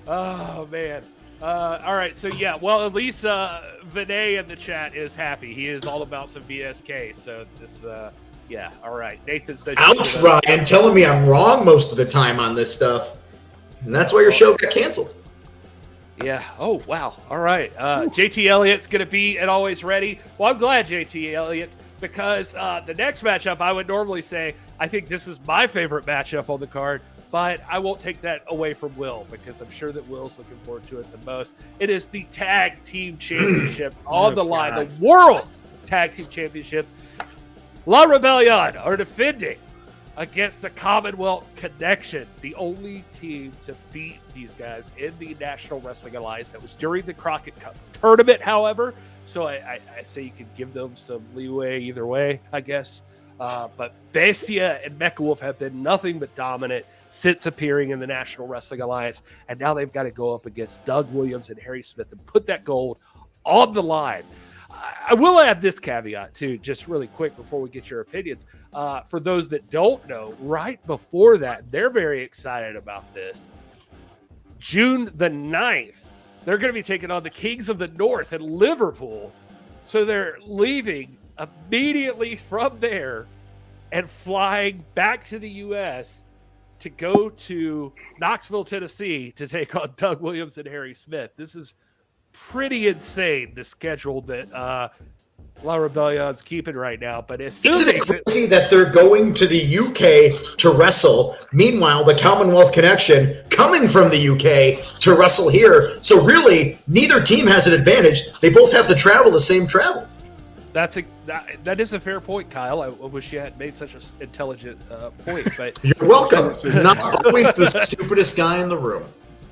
E: Oh, man. All right. So, yeah. Well, at least Vinay in the chat is happy. He is all about some BSK. So, this, yeah. All right. Nathan said.
F: Ouch, Ryan. Telling me I'm wrong most of the time on this stuff. And that's why your show got canceled.
E: Yeah. Oh, wow. All right. JT Elliott's going to be at Always Ready. Well, I'm glad, JT Elliott, because the next matchup, I would normally say, I think this is my favorite matchup on the card, but I won't take that away from Wil because I'm sure that Will's looking forward to it the most. It is the Tag Team Championship on the line, the World's Tag Team Championship. La Rebellion are defending against the Commonwealth Connection, the only team to beat these guys in the National Wrestling Alliance. That was during the Crockett Cup tournament, however. So I say you can give them some leeway either way, I guess. But Bestia and Mecha Wolf have been nothing but dominant since appearing in the National Wrestling Alliance. And now they've got to go up against Doug Williams and Harry Smith and put that gold on the line. I will add this caveat, too, just really quick before we get your opinions. For those that don't know, right before that, they're very excited about this. June the 9th, they're going to be taking on the Kings of the North in Liverpool. So they're leaving immediately from there and flying back to the U.S. to go to Knoxville, Tennessee to take on Doug Williams and Harry Smith. This is pretty insane, the schedule that La Rebellion's keeping right now. But
F: isn't it crazy that they're going to the UK to wrestle? Meanwhile, the Commonwealth Connection coming from the UK to wrestle here. So really, neither team has an advantage. They both have to travel the same travel.
E: That is a fair point, Kyle. I wish you had made such an intelligent point. But
F: you're welcome. Not always the stupidest guy in the room.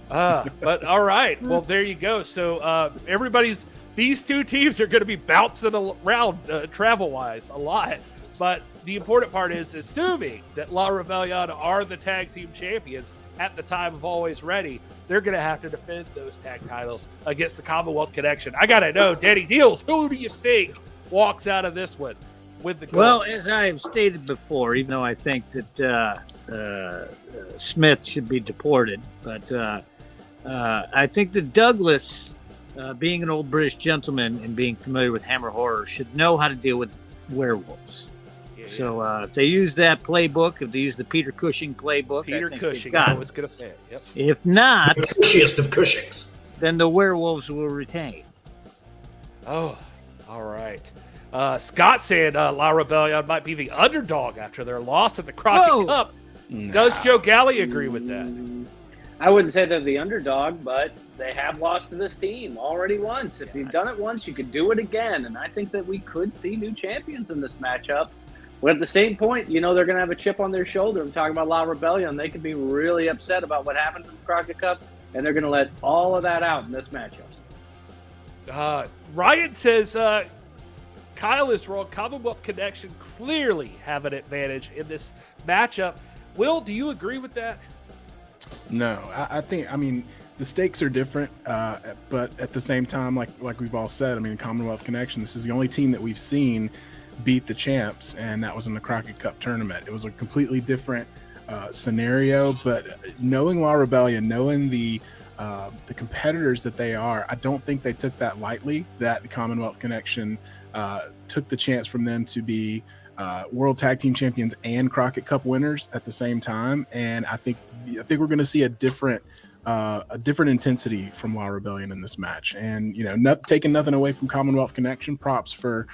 E: But all right. Well, there you go. So these two teams are going to be bouncing around travel-wise a lot. But the important part is, assuming that La Rebellion are the tag team champions at the time of Always Ready, they're going to have to defend those tag titles against the Commonwealth Connection. I got to know, Danny Dealz, who do you think walks out of this one with the gold?
G: Well, as I have stated before, even though I think that Smith should be deported, but I think that Douglas, being an old British gentleman and being familiar with Hammer Horror, should know how to deal with werewolves. Yeah. So if they use that playbook, if they use the Peter Cushing playbook,
E: I was going to say it. Yep.
G: If not,
F: the cushiest of Cushings,
G: then the werewolves will retain.
E: Oh, all right. Scott said La Rebellion might be the underdog after their loss at the Crockett Cup. Nah. Does Joe Galli agree with that?
I: I wouldn't say they're the underdog, but they have lost to this team already once. If you've done it once, you could do it again. And I think that we could see new champions in this matchup. But at the same point, they're going to have a chip on their shoulder. I'm talking about La Rebellion. They could be really upset about what happened in the Crockett Cup, and they're going to let all of that out in this matchup.
E: Ryan says Kyle is wrong. Commonwealth Connection clearly have an advantage in this matchup. Will, do you agree with that?
J: No, I think the stakes are different, but at the same time, like we've all said, Commonwealth Connection, this is the only team that we've seen beat the champs, and that was in the Crockett Cup tournament. It was a completely different scenario, but knowing La Rebellion, knowing the competitors that they are, I don't think they took that lightly, that the Commonwealth Connection took the chance from them to be World Tag Team Champions and Crockett Cup winners at the same time. And I think we're going to see a different intensity from La Rebellion in this match. And taking nothing away from Commonwealth Connection, props for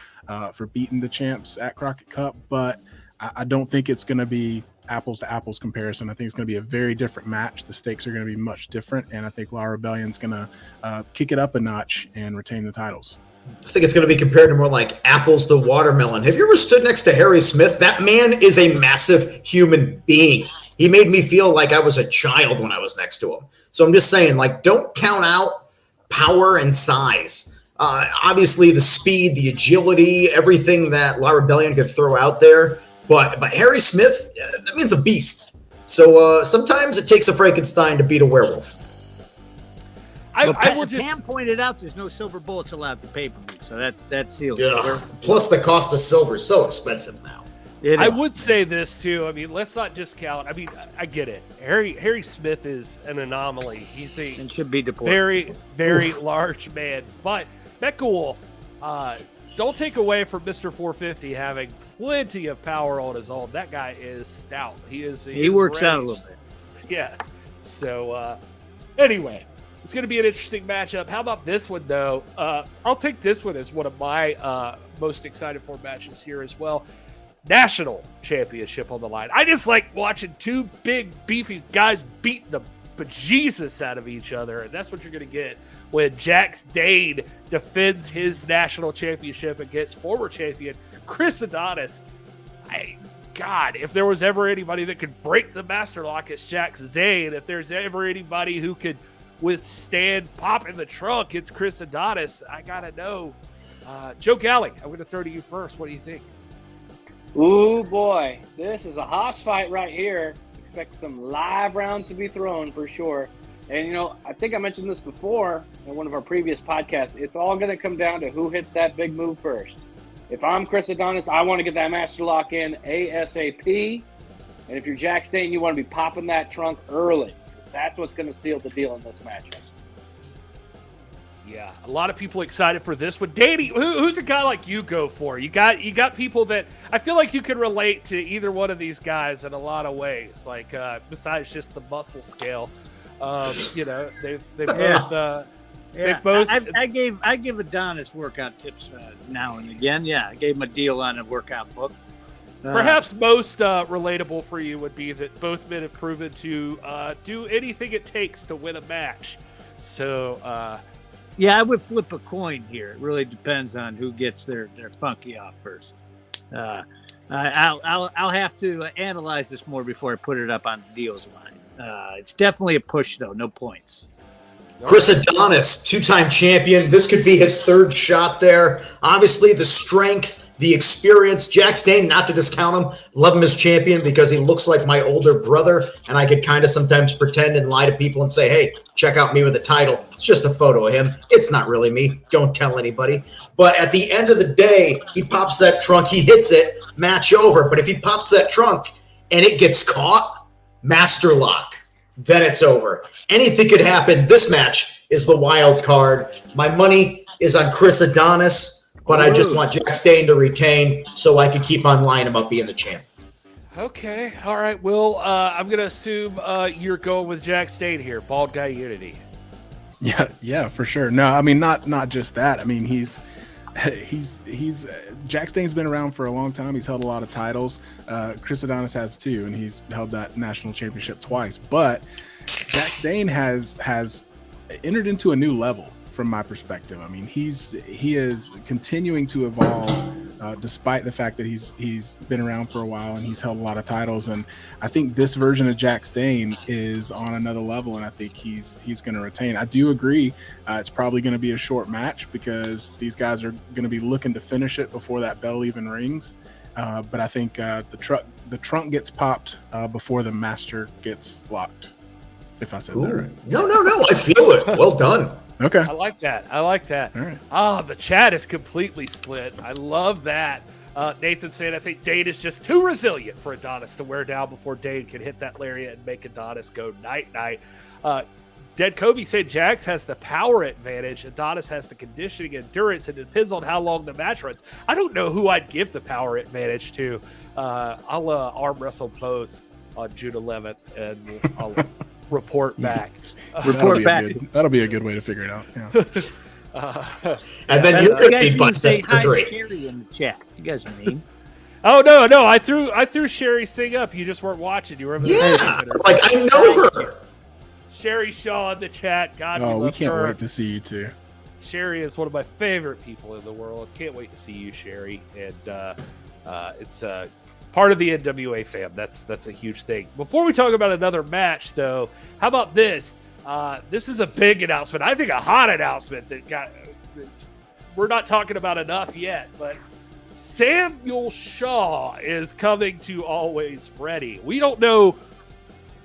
J: beating the champs at Crockett Cup, but I don't think it's going to be apples to apples comparison. I think it's going to be a very different match. The stakes are going to be much different, and I think La Rebellion's going to kick it up a notch and retain the titles.
F: I think it's going to be compared to more like apples to watermelon. Have you ever stood next to Harry Smith? That man is a massive human being. He made me feel like I was a child when I was next to him. So I'm just saying, don't count out power and size. Obviously, the speed, the agility, everything that La Rebellion could throw out there. But Harry Smith, that means a beast. So sometimes it takes a Frankenstein to beat a werewolf.
G: Pam pointed out there's no silver bullets allowed to pay-per-view, so that's sealed.
F: Yeah. Plus, the cost of silver is so expensive now.
E: I would say this too. Let's not discount. I get it. Harry Smith is an anomaly. He's and
G: should be deported.
E: Very, very large man. But Mecha Wolf, don't take away from Mr. 450 having plenty of power on his own. That guy is stout. He
G: works out a little bit.
E: Yeah. So anyway, it's going to be an interesting matchup. How about this one though? I'll take this one as one of my most excited for matches here as well. National championship on the line. I just like watching two big, beefy guys beat the bejesus out of each other, and that's what you're going to get when Jax Dane defends his national championship against former champion Chris Adonis. God, if there was ever anybody that could break the master lock, it's Jax Dane. If there's ever anybody who could withstand pop in the trunk, it's Chris Adonis. I got to know. Joe Galli, I'm going to throw to you first. What do you think?
I: Ooh, boy. This is a hoss fight right here. Expect some live rounds to be thrown for sure. And, I think I mentioned this before in one of our previous podcasts. It's all going to come down to who hits that big move first. If I'm Chris Adonis, I want to get that master lock in ASAP. And if you're Jax Dane, you want to be popping that trunk early. That's what's going to seal the deal in this matchup.
E: Yeah, a lot of people excited for this one. Danny, who's a guy like you go for? You got people that I feel like you can relate to either one of these guys in a lot of ways. Like besides just the muscle scale, they've both. They've both.
G: I give Adonis workout tips now and again. Yeah, I gave him a deal on a workout book.
E: Perhaps most relatable for you would be that both men have proven to do anything it takes to win a match. So.
G: Yeah, I would flip a coin here. It really depends on who gets their funky off first. I'll have to analyze this more before I put it up on the Dealz line. It's definitely a push, though. No points.
F: Chris Adonis, 2-time champion. This could be his third shot there. Obviously, the strength, the experience. Jack Stane, not to discount him, love him as champion because he looks like my older brother, and I could kind of sometimes pretend and lie to people and say, hey, check out me with a title. It's just a photo of him. It's not really me. Don't tell anybody. But at the end of the day, he pops that trunk, he hits it, match over. But if he pops that trunk and it gets caught, master lock, then it's over. Anything could happen. This match is the wild card. My money is on Chris Adonis, but I just want Jack Stane to retain so I can keep on lying about being the champ.
E: Okay. All right. Will, I'm going to assume you're going with Jack Stane here. Bald guy unity.
J: Yeah, for sure. No, I mean, not just that. I mean, he's Jack Stane's been around for a long time. He's held a lot of titles. Chris Adonis has too, and he's held that national championship twice. But Jack Stane has entered into a new level from my perspective. I mean, he is continuing to evolve, despite the fact that he's been around for a while and he's held a lot of titles. And I think this version of Jack Stane is on another level, and I think he's going to retain. I do agree. It's probably going to be a short match because these guys are going to be looking to finish it before that bell even rings. But I think the trunk gets popped before the master gets locked. If I said that right.
F: No. I feel it. Well done.
J: Okay.
E: I like that. All right. Oh, the chat is completely split. I love that. Nathan saying, I think Dane is just too resilient for Adonis to wear down before Dane can hit that lariat and make Adonis go night-night. Dead Kobe said Jax has the power advantage. Adonis has the conditioning endurance. It depends on how long the match runs. I don't know who I'd give the power advantage to. I'll arm wrestle both on June 11th, and I'll report back.
J: That'll be a good way to figure it out. Yeah.
F: And then you're going to be by surgery.
G: Sherry in the chat. You guys are mean.
E: Oh no! I threw Sherry's thing up. You just weren't watching. You were over there.
F: Like I know her.
E: Sherry Shaw in the chat. God,
J: we can't wait to see you too.
E: Sherry is one of my favorite people in the world. Can't wait to see you, Sherry. And it's part of the NWA fam. That's a huge thing. Before we talk about another match, though, how about this? This is a big announcement. I think a hot announcement that we're not talking about enough yet, but Samuel Shaw is coming to Always Ready. We don't know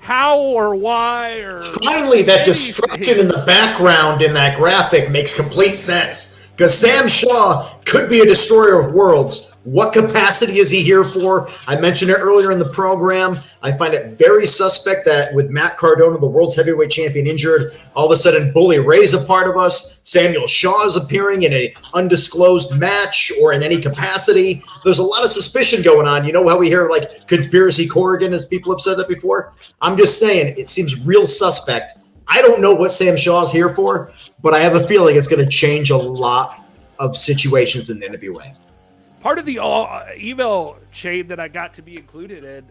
E: how or why or
F: finally that destruction in the background in that graphic makes complete sense because Sam Shaw could be a destroyer of worlds. What capacity is he here for? I mentioned it earlier in the program. I find it very suspect that with Matt Cardona, the world's heavyweight champion, injured, all of a sudden Bully Ray's a part of us. Samuel Shaw is appearing in an undisclosed match or in any capacity. There's a lot of suspicion going on. You know how we hear like conspiracy Corgan, as people have said that before? I'm just saying it seems real suspect. I don't know what Sam Shaw's here for, but I have a feeling it's going to change a lot of situations in the NWA.
E: Part of the email chain that I got to be included in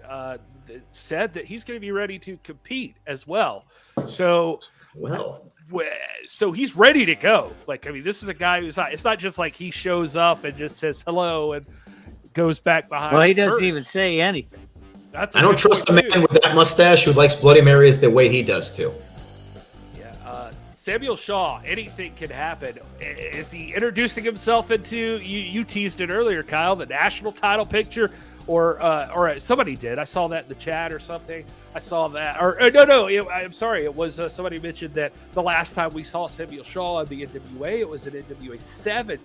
E: said that he's going to be ready to compete as well. So he's ready to go. Like, I mean, this is a guy who's not, it's not just like he shows up and just says hello and goes back behind.
G: Well, he doesn't even say anything.
F: I don't trust the man with that mustache who likes Bloody Marys the way he does too.
E: Samuel Shaw, anything can happen. Is he introducing himself into, you teased it earlier, Kyle, the national title picture, or somebody did. I saw that in the chat or something. I saw that. I'm sorry. It was somebody mentioned that the last time we saw Samuel Shaw in the NWA, it was an NWA 7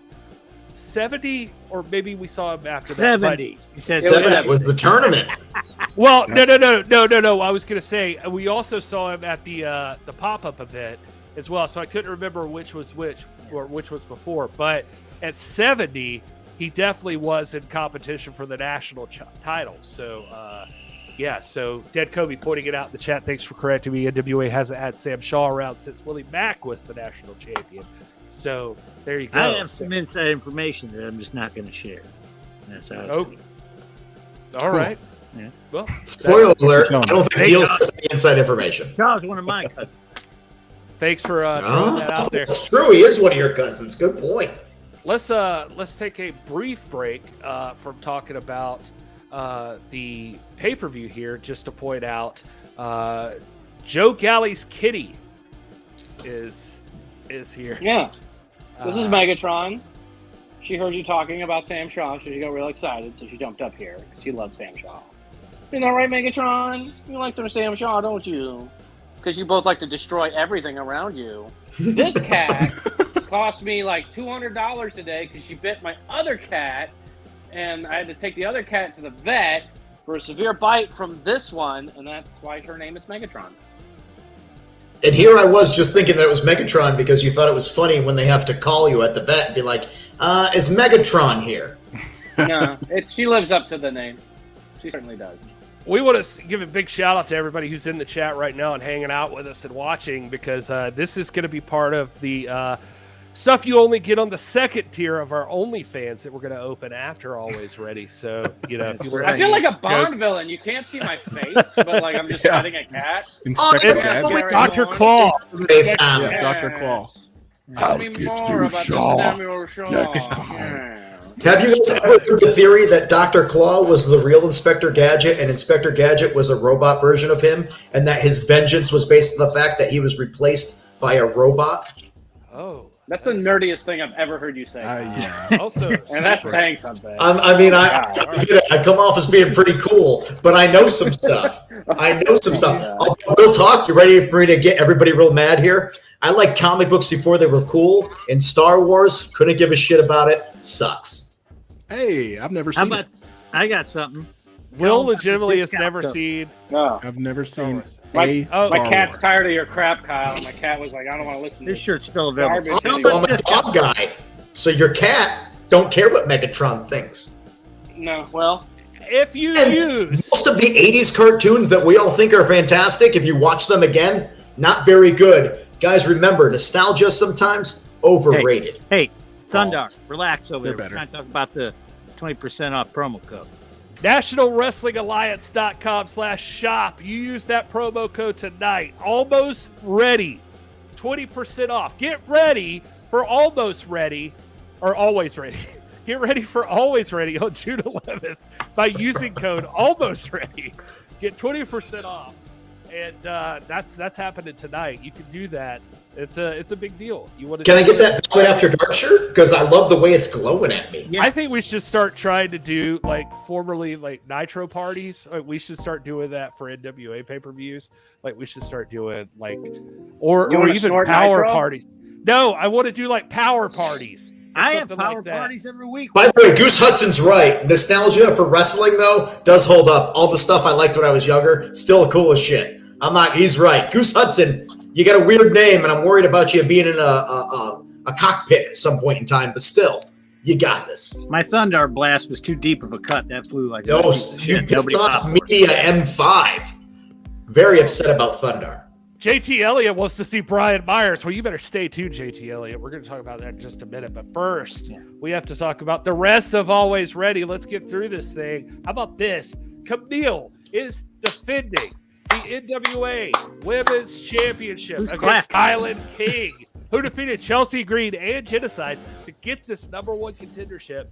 E: 70, or maybe we saw him after
G: 70.
E: that.
G: He said
F: 70 was the tournament.
E: Well, no. I was going to say we also saw him at the pop-up event as well. So I couldn't remember which was which or which was before. But at 70, he definitely was in competition for the national title. So, yeah. So Dead Kobe pointing it out in the chat. Thanks for correcting me. NWA hasn't had Sam Shaw around since Willie Mack was the national champion. So there you go.
G: I have some inside information that I'm just not going to share. That's how it's going.
E: All right.
G: Yeah.
E: Well,
F: spoiler alert. I don't think Dealz has the inside information.
G: Shaw's one of my cousins.
E: Thanks for throwing that out there.
F: It's true. He is one of your cousins. Good point.
E: Let's take a brief break from talking about the pay-per-view here, just to point out Joe Galli's kitty is here.
I: Yeah. This is Megatron. She heard you talking about Sam Shaw, so she got real excited, so she jumped up here. She loves Sam Shaw. Isn't that right, Megatron? You like some Sam Shaw, don't you? Because you both like to destroy everything around you. This cat cost me like $200 today because she bit my other cat, and I had to take the other cat to the vet for a severe bite from this one, and that's why her name is Megatron.
F: And here I was just thinking that it was Megatron because you thought it was funny when they have to call you at the vet and be like, is Megatron here?
I: No, she lives up to the name. She certainly does.
E: We want to give a big shout out to everybody who's in the chat right now and hanging out with us and watching, because this is going to be part of the stuff you only get on the second tier of our OnlyFans that we're going to open after Always Ready. So, you know, if you
I: I feel like a Bond villain. You can't see my face, but like I'm just petting a cat.
J: Inspector Gadget.
E: Dr. Claw.
J: Yeah, Dr. Claw.
I: Tell me more about the Samuel Shaw.
F: Have you guys ever heard the theory that Dr. Claw was the real Inspector Gadget and Inspector Gadget was a robot version of him, and that his vengeance was based on the fact that he was replaced by a robot?
E: Oh.
I: That's the nerdiest thing I've ever heard you say.
J: Yeah.
E: Also,
I: and that's saying something.
F: I come off as being pretty cool, but I know some stuff. We'll talk. You ready for me to get everybody real mad here? I like comic books before they were cool, and Star Wars, couldn't give a shit about it. Sucks.
J: Hey, I've never seen it.
G: I got something.
E: Will legitimately has never seen.
I: No.
J: I've never seen
I: my cat's tired of your crap, Kyle. My cat was like, I don't want to listen to
G: this shirt's still available.
F: I'm a dog guy. So your cat don't care what Megatron thinks.
I: No, well.
E: If you use
F: most of the 80s cartoons that we all think are fantastic, if you watch them again, not very good. Guys, remember, nostalgia sometimes overrated.
G: Hey, Thunder, relax over there.
J: They're
G: We're trying to talk about the 20% off promo code.
E: National Wrestling Alliance.com/shop. You use that promo code tonight. Almost Ready. 20% off. Get ready for Almost Ready, or Always Ready. Get ready for Always Ready on June 11th by using code Almost Ready. Get 20% off. And that's happening tonight. You can do that. It's a big deal.
F: Can I get that Velvet After Dark shirt? Because I love the way it's glowing at me.
E: Yes. I think we should start trying to do like formerly like Nitro parties. Like, we should start doing that for NWA pay-per-views. Like we should start doing like or even power
I: Nitro?
E: parties. No, I want to do like power parties.
G: I have power parties every week.
F: By the way, Goose Hudson's right. Nostalgia for wrestling, though, does hold up. All the stuff I liked when I was younger, still cool as shit. He's right. Goose Hudson, you got a weird name, and I'm worried about you being in a cockpit at some point in time, but still, you got this.
G: My Thunder blast was too deep of a cut. That flew like
F: no, you picked off Media M5. Very upset about Thunder.
E: JT Elliott wants to see Brian Myers. Well, you better stay tuned, JT Elliott. We're going to talk about that in just a minute. But first, we have to talk about the rest of Always Ready. Let's get through this thing. How about this? Camille is defending the NWA Women's Championship against Kylan King, who defeated Chelsea Green and Genocide to get this #1 contendership.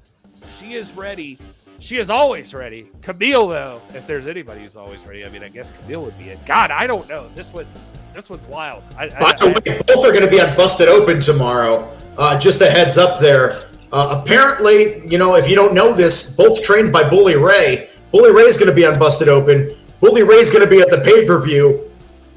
E: She is ready. She is always ready. Camille, though, if there's anybody who's always ready, I mean, I guess Camille would be it. God, I don't know. This one's wild.
F: By the way, both are going to be on Busted Open tomorrow. Just a heads up there. Apparently, if you don't know this, both trained by Bully Ray. Bully Ray is going to be on Busted Open. Bully Ray's going to be at the pay-per-view.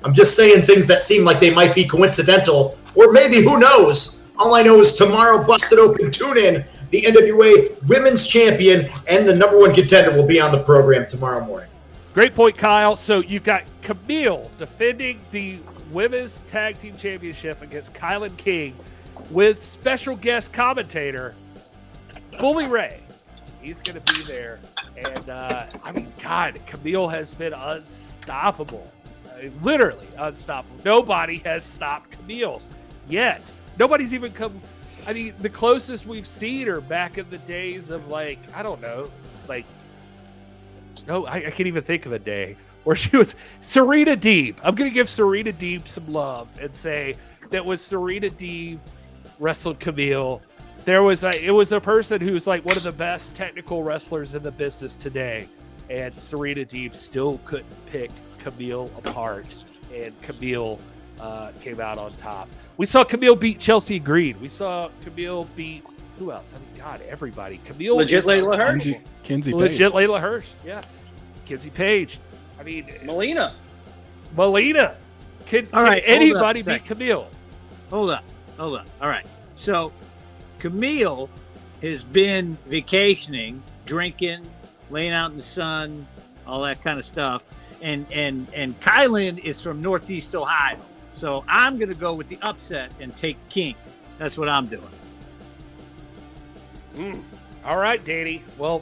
F: I'm just saying things that seem like they might be coincidental, or maybe, who knows? All I know is tomorrow, Busted Open, tune in. the NWA Women's Champion and the #1 contender will be on the program tomorrow morning.
E: Great point, Kyle. So you've got Camille defending the Women's Tag Team Championship against Kylan King with special guest commentator Bully Ray. He's going to be there. And, I mean, God, Camille has been unstoppable. Literally unstoppable. Nobody has stopped Camille yet. Nobody's even come. I mean, the closest we've seen her back in the days of, like, I don't know, like, no, I can't even think of a day where she was Serena Deeb. I'm going to give Serena Deeb some love and say that was Serena Deeb wrestled Camille. It was a person who's like one of the best technical wrestlers in the business today. And Serena Deeb still couldn't pick Camille apart. And Camille came out on top. We saw Camille beat Chelsea Green. We saw Camille beat who else? I mean, God, everybody. Camille.
I: Legit Layla Hirsch.
J: Kinsey Page.
E: Legit Layla Hirsch. Yeah. Kinsey Page. I mean,
I: Melina.
E: Can
G: All right,
E: anybody
G: hold up a
E: beat Camille?
G: Hold up. All right. So Camille has been vacationing, drinking, laying out in the sun, all that kind of stuff. And Kylan is from Northeast Ohio. So I'm going to go with the upset and take King. That's what I'm doing.
E: All right, Danny. Well,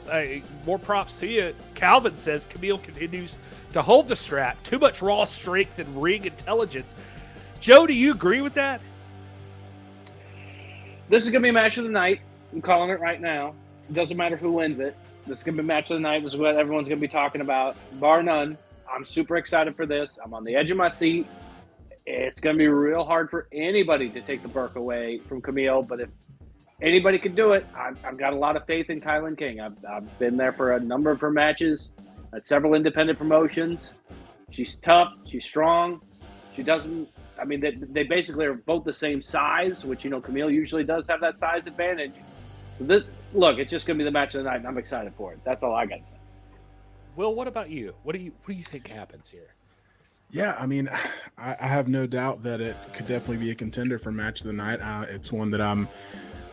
E: more props to you. Calvin says Camille continues to hold the strap. Too much raw strength and ring intelligence. Joe, do you agree with that?
I: This is going to be a match of the night. I'm calling it right now. It doesn't matter who wins it. This is going to be a match of the night. This is what everyone's going to be talking about, bar none. I'm super excited for this. I'm on the edge of my seat. It's going to be real hard for anybody to take the Burke away from Camille, but if anybody can do it, I've got a lot of faith in Kylan King. I've been there for a number of her matches at several independent promotions. She's tough. She's strong. She doesn't – I mean, they basically are both the same size, which, you know, Camille usually does have that size advantage. Look, it's just going to be the match of the night, and I'm excited for it. That's all I got to say.
E: Will, what about you? What do you think happens here?
J: Yeah, I mean, I have no doubt that it could definitely be a contender for match of the night. It's one that I'm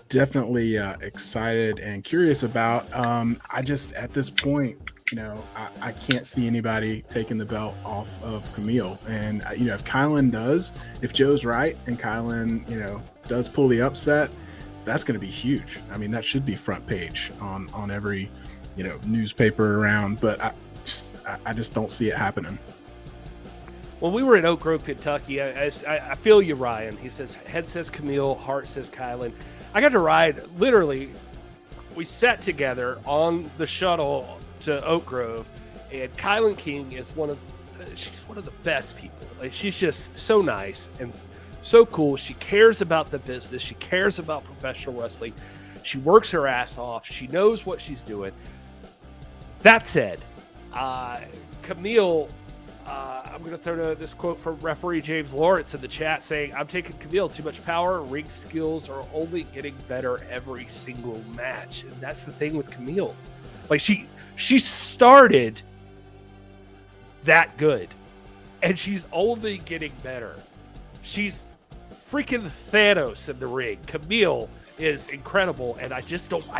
J: definitely excited and curious about. I just, at this point, you know, I can't see anybody taking the belt off of Camille. And, you know, if Kylan does, if Joe's right and Kylan, you know, does pull the upset, that's going to be huge. I mean, that should be front page on every, you know, newspaper around, but I just don't see it happening.
E: When we were in Oak Grove, Kentucky, I feel you, Ryan. He says, head says Camille, heart says Kylan. I got to ride, literally, we sat together on the shuttle to Oak Grove, and Kylan King is she's one of the best people. Like, she's just so nice and so cool. She cares about the business. She cares about professional wrestling. She works her ass off. She knows what she's doing. That said, Camille, I'm going to throw this quote from referee James Lawrence in the chat saying, I'm taking Camille. Too much power. Ring skills are only getting better every single match. And that's the thing with Camille. Like, she started that good, and she's only getting better. She's freaking Thanos in the ring. Camille is incredible, and I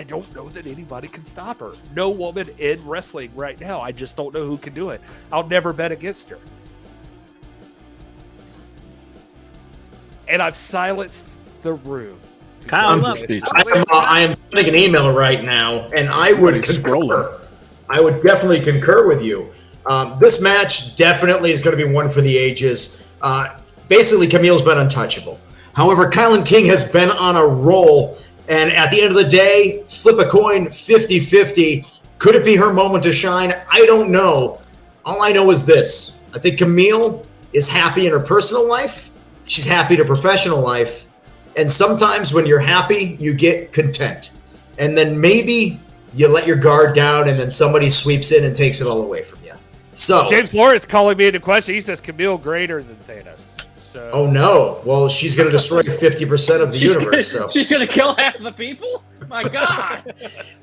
E: don't know that anybody can stop her. No woman in wrestling right now. I just don't know who can do it. I'll never bet against her. And I've silenced the room.
G: Kyle,
F: I am sending an email right now, and I would concur. I would definitely concur with you. This match definitely is going to be one for the ages. Basically, Camille's been untouchable. However, Kylan King has been on a roll, and at the end of the day, flip a coin 50-50. Could it be her moment to shine? I don't know. All I know is this. I think Camille is happy in her personal life. She's happy in her professional life. And sometimes when you're happy, you get content. And then maybe you let your guard down, and then somebody sweeps in and takes it all away from you. So
E: James Lawrence calling me into question. He says Camille greater than Thanos. So.
F: Oh no! Well, she's going to destroy 50% of the universe. So
I: she's going to kill half the people. My God!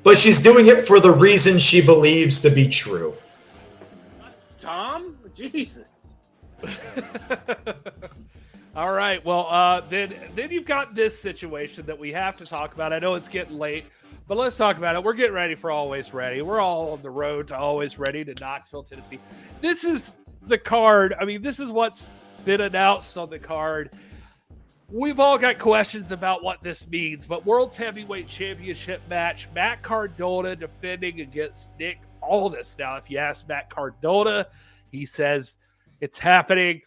F: But she's doing it for the reason she believes to be true.
I: Tom, Jesus.
E: All right. Well, then you've got this situation that we have to talk about. I know it's getting late, But let's talk about it. We're getting ready for Always Ready. We're all on the road to Always Ready to Knoxville, Tennessee. This is the card. I mean, this is what's been announced on the card. We've all got questions about what this means, but World's Heavyweight Championship match, Matt Cardona defending against Nick Aldis. Now, if you ask Matt Cardona, he says it's happening.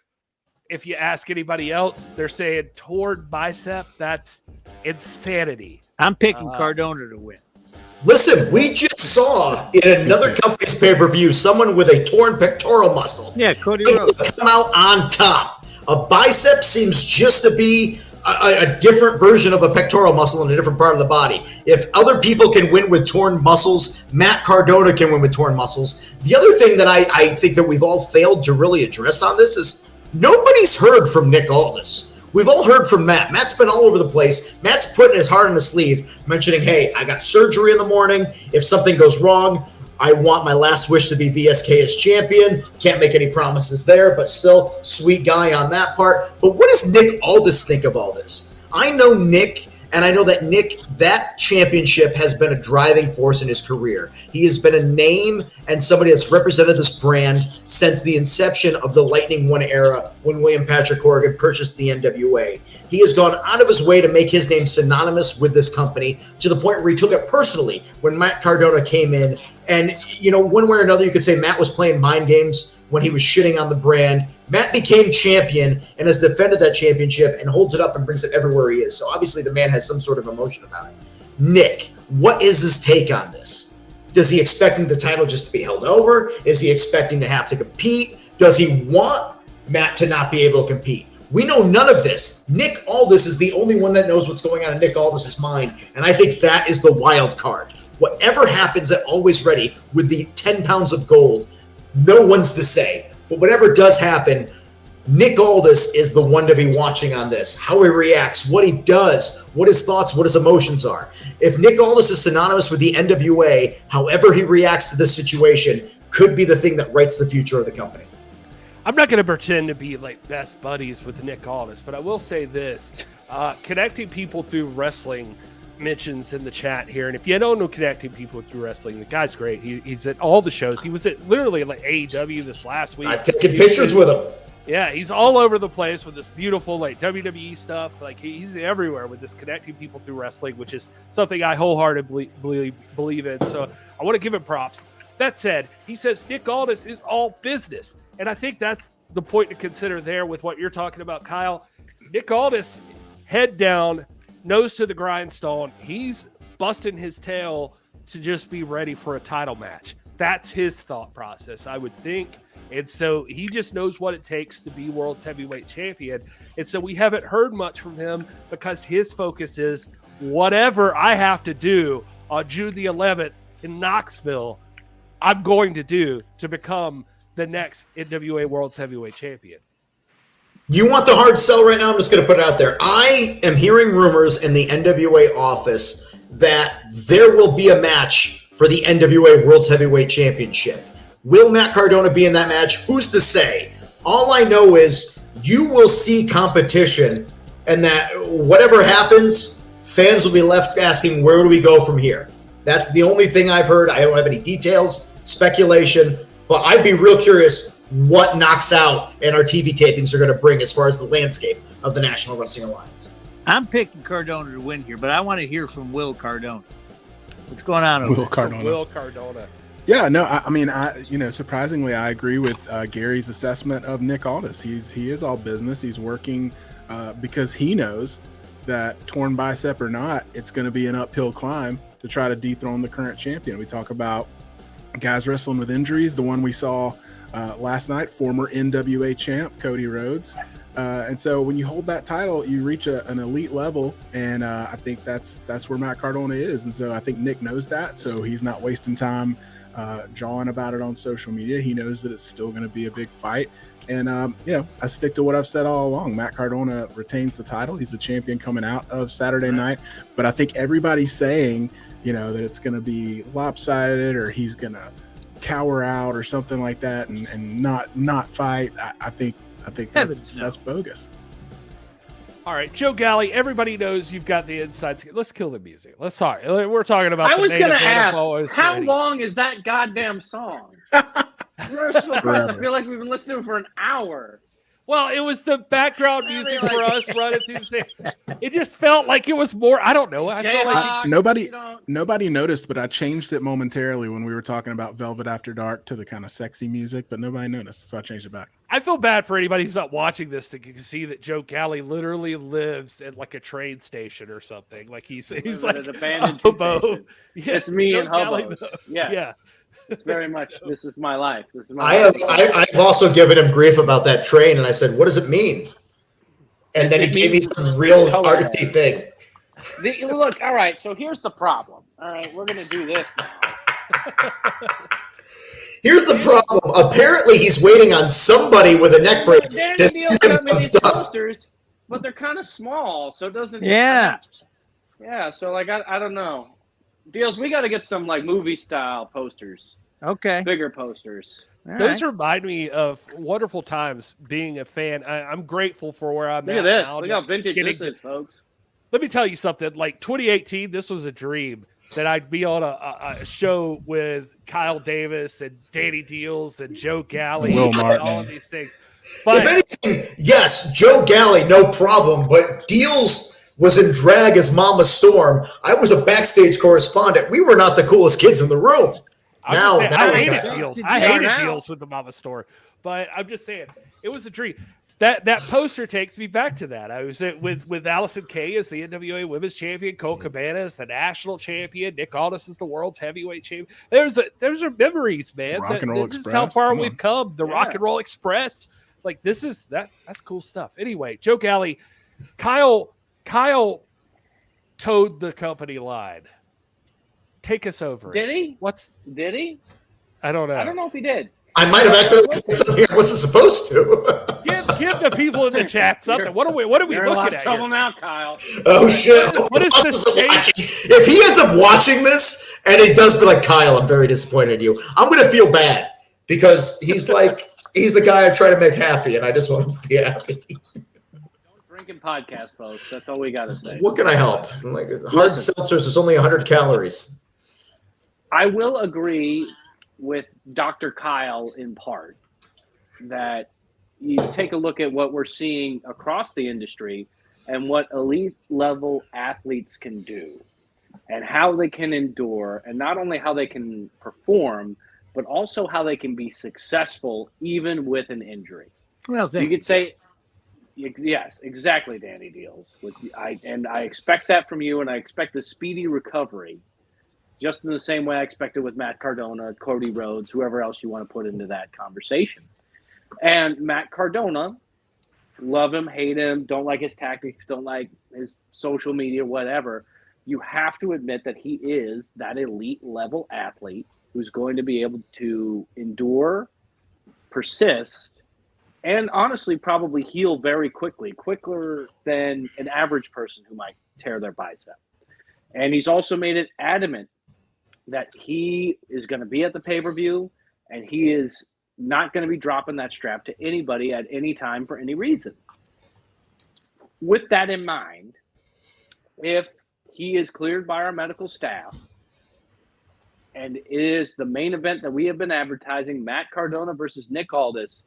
E: If you ask anybody else, they're saying torn bicep. That's insanity.
G: I'm picking Cardona to win.
F: Listen, we just saw in another company's pay-per-view someone with a torn pectoral muscle.
G: Yeah, Cody Rhodes.
F: Come out on top. A bicep seems just to be a different version of a pectoral muscle in a different part of the body. If other people can win with torn muscles, Matt Cardona can win with torn muscles. The other thing that I think that we've all failed to really address on this is nobody's heard from Nick Aldis. We've all heard from Matt. Matt's been all over the place. Matt's putting his heart on his sleeve, mentioning, hey, I got surgery in the morning. If something goes wrong, I want my last wish to be VSK as champion. Can't make any promises there, but still, sweet guy on that part. But what does Nick Aldis think of all this? I know Nick, and I know that Nick, that championship has been a driving force in his career. He has been a name and somebody that's represented this brand since the inception of the Lightning One era when William Patrick Corgan purchased the NWA. He has gone out of his way to make his name synonymous with this company to the point where he took it personally when Matt Cardona came in. And, you know, one way or another, you could say Matt was playing mind games when he was shitting on the brand. Matt became champion and has defended that championship and holds it up and brings it everywhere he is. So obviously the man has some sort of emotion about it. Nick, what is his take on this? Does he expecting the title just to be held over? Is he expecting to have to compete? Does he want Matt to not be able to compete? We know none of this. Nick Aldis is the only one that knows what's going on in Nick Aldis' mind, and I think that is the wild card. Whatever happens at Always Ready with the 10 pounds of gold, no one's to say. But whatever does happen, Nick Aldis is the one to be watching on this. How he reacts, what he does, what his thoughts, what his emotions are. If Nick Aldis is synonymous with the NWA, however he reacts to this situation could be the thing that writes the future of the company.
E: I'm not going to pretend to be like best buddies with Nick Aldis, but I will say this. Connecting people through wrestling mentions in the chat here, and if you don't know Connecting People through Wrestling, the guy's great. He's at all the shows. He was at literally like AEW this last week.
F: I've taken pictures with him.
E: Yeah, he's all over the place with this beautiful like WWE stuff. Like he's everywhere with this Connecting People through Wrestling, which is something I wholeheartedly believe in. So I want to give him props. That said, he says Nick Aldis is all business, and I think that's the point to consider there with what you're talking about, Kyle. Nick Aldis, head down, nose to the grindstone. He's busting his tail to just be ready for a title match. That's his thought process, I would think. And so he just knows what it takes to be world's heavyweight champion. And so we haven't heard much from him because his focus is whatever I have to do on June the 11th in Knoxville, I'm going to do to become the next NWA World's Heavyweight Champion.
F: You want the hard sell right now? I'm just going to put it out there. I am hearing rumors in the NWA office that there will be a match for the NWA World's Heavyweight Championship. Will Matt Cardona be in that match? Who's to say? All I know is you will see competition, and that whatever happens, fans will be left asking, where do we go from here? That's the only thing I've heard. I don't have any details, speculation, but I'd be real curious what knocks out and our TV tapings are going to bring as far as the landscape of the National Wrestling Alliance.
G: I'm picking Cardona to win here, but I want to hear from Wil Cardona. What's going on over
J: Wil
G: there?
J: Cardona.
E: Wil Cardona.
J: Yeah, no, I mean, surprisingly, I agree with Gary's assessment of Nick Aldis. He is all business. He's working because he knows that torn bicep or not, it's going to be an uphill climb to try to dethrone the current champion. We talk about guys wrestling with injuries. The one we saw last night, former NWA champ Cody Rhodes. And so when you hold that title, you reach an elite level, and I think that's where Matt Cardona is. And so I think Nick knows that, so he's not wasting time jawing about it on social media. He knows that it's still going to be a big fight. And, I stick to what I've said all along. Matt Cardona retains the title. He's the champion coming out of Saturday night. But I think everybody's saying, that it's going to be lopsided or he's going to cower out or something like that and not fight. I think that's bogus.
E: All right, Joe Galli, everybody knows you've got the inside. Let's kill the music. We're talking about
I: I
E: the
I: was
E: main
I: going to
E: event of
I: ask,
E: Always
I: how
E: Ready.
I: long is that goddamn song? I feel like we've been listening to it for an hour.
E: Well, it was the background music for us running through the thing. It just felt like it was more. I don't know. I felt like
J: Nobody noticed, but I changed it momentarily when we were talking about Velvet After Dark to the kind of sexy music, but nobody noticed, so I changed it back.
E: I feel bad for anybody who's not watching this to see that Joe Galli literally lives at like a train station or something. Like he's like
I: an abandoned
E: a hobo.
I: Yeah, it's me
E: Joe
I: and hobos.
E: Galli,
I: Yeah. It's very much. This is my life. This is my.
F: I've also given him grief about that train, and I said, "What does it mean?" And then he gave me some real artsy thing.
I: Look, all right. So here's the problem. All right, we're gonna do this now.
F: Here's the problem. Apparently, he's waiting on somebody with a neck brace to
I: Danny Dealz
F: send him
I: got me
F: some
I: these
F: stuff.
I: posters, but they're kind of small, so it doesn't.
G: Yeah.
I: Yeah. So like, I don't know. Dealz, we got to get some like movie style posters.
G: Okay.
I: Bigger posters.
E: Those remind me of wonderful times being a fan. I'm grateful for where I'm
I: Look
E: at
I: at this.
E: now.
I: Look how vintage this is, folks.
E: Let me tell you something. Like 2018, this was a dream that I'd be on a show with Kyle Davis and Danny Dealz and Joe Galli
J: Wil
E: and
J: Martin.
E: all of these things. But
F: If anything, yes, Joe Galli, no problem. But Dealz was in drag as Mama Storm. I was a backstage correspondent. We were not the coolest kids in the room.
E: I hated Dealz. I hated Dealz with the Mama Store, but I'm just saying it was a dream. That poster takes me back to that. I was with Allison Kay as the NWA Women's Champion, Colt Cabana as the National Champion, Nick Aldis as the World's Heavyweight Champion. There's are memories, man.
J: Rock and Roll
E: this
J: Express.
E: is how far
J: Come
E: we've
J: on.
E: come. The Rock and Roll Express. Like that's cool stuff. Anyway, Joe Galli, Kyle towed the company line. Take us over.
I: Did he?
E: Did
I: he?
E: I don't know.
I: I don't know if he did.
F: I might have accidentally said something I wasn't supposed to.
E: Give the people in the chat something. What are we
I: You're in a lot
E: looking
I: of
E: at
I: trouble
E: here?
I: now, Kyle.
F: Oh shit!
E: What is this stage?
F: If he ends up watching this and he does be like, Kyle, I'm very disappointed in you, I'm gonna feel bad because he's the guy I try to make happy, and I just want him to be happy.
I: Drinking podcast, folks. That's all we got to say.
F: What can I help? Like hard seltzers is only 100 calories.
I: I will agree with Dr. Kyle in part that you take a look at what we're seeing across the industry and what elite level athletes can do and how they can endure, and not only how they can perform, but also how they can be successful even with an injury.
G: Well,
I: You could say, yes, exactly, Danny Dealz. I expect that from you, and I expect a speedy recovery, just in the same way I expected with Matt Cardona, Cody Rhodes, whoever else you want to put into that conversation. And Matt Cardona, love him, hate him, don't like his tactics, don't like his social media, whatever. You have to admit that he is that elite level athlete who's going to be able to endure, persist, and honestly probably heal very quickly, quicker than an average person who might tear their bicep. And he's also made it adamant that he is going to be at the pay-per-view and he is not going to be dropping that strap to anybody at any time for any reason. With that in mind, if he is cleared by our medical staff and is the main event that we have been advertising, Matt Cardona versus Nick Aldis,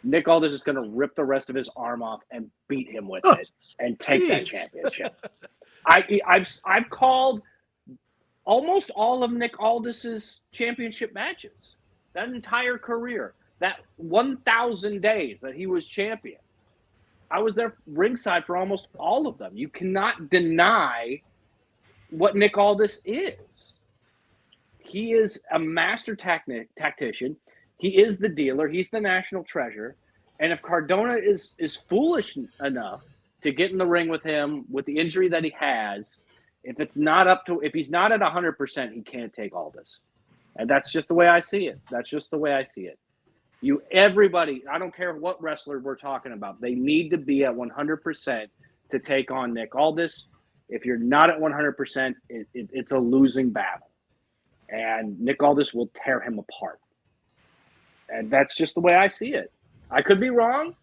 I: Nick Aldis is going to rip the rest of his arm off and beat him with it and take that championship. I've called almost all of Nick Aldis's championship matches, that entire career, that 1,000 days that he was champion. I was there ringside for almost all of them. You cannot deny what Nick Aldis is. He is a master tactician. He is the dealer. He's the national treasure. And if Cardona is foolish enough to get in the ring with him with the injury that he has, if he's not at 100%, he can't take Aldis. And that's just the way I see it. That's just the way I see it. Everybody, I don't care what wrestler we're talking about, they need to be at 100% to take on Nick Aldis. If you're not at 100%, it's a losing battle. And Nick Aldis will tear him apart. And that's just the way I see it. I could be wrong,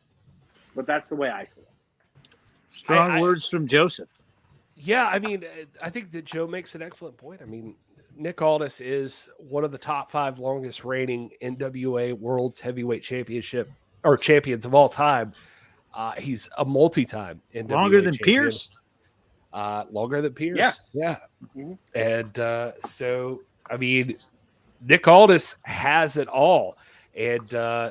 I: but that's the way I see it.
G: Strong words from Joseph.
E: Yeah, I mean, I think that Joe makes an excellent point. I mean, Nick Aldis is one of the top 5 longest reigning NWA World's Heavyweight Championship or champions of all time. He's a multi-time NWA
G: Longer than
E: champion.
G: Pierce.
E: Longer than Pierce.
I: Yeah.
E: Mm-hmm. And so, I mean, Nick Aldis has it all. And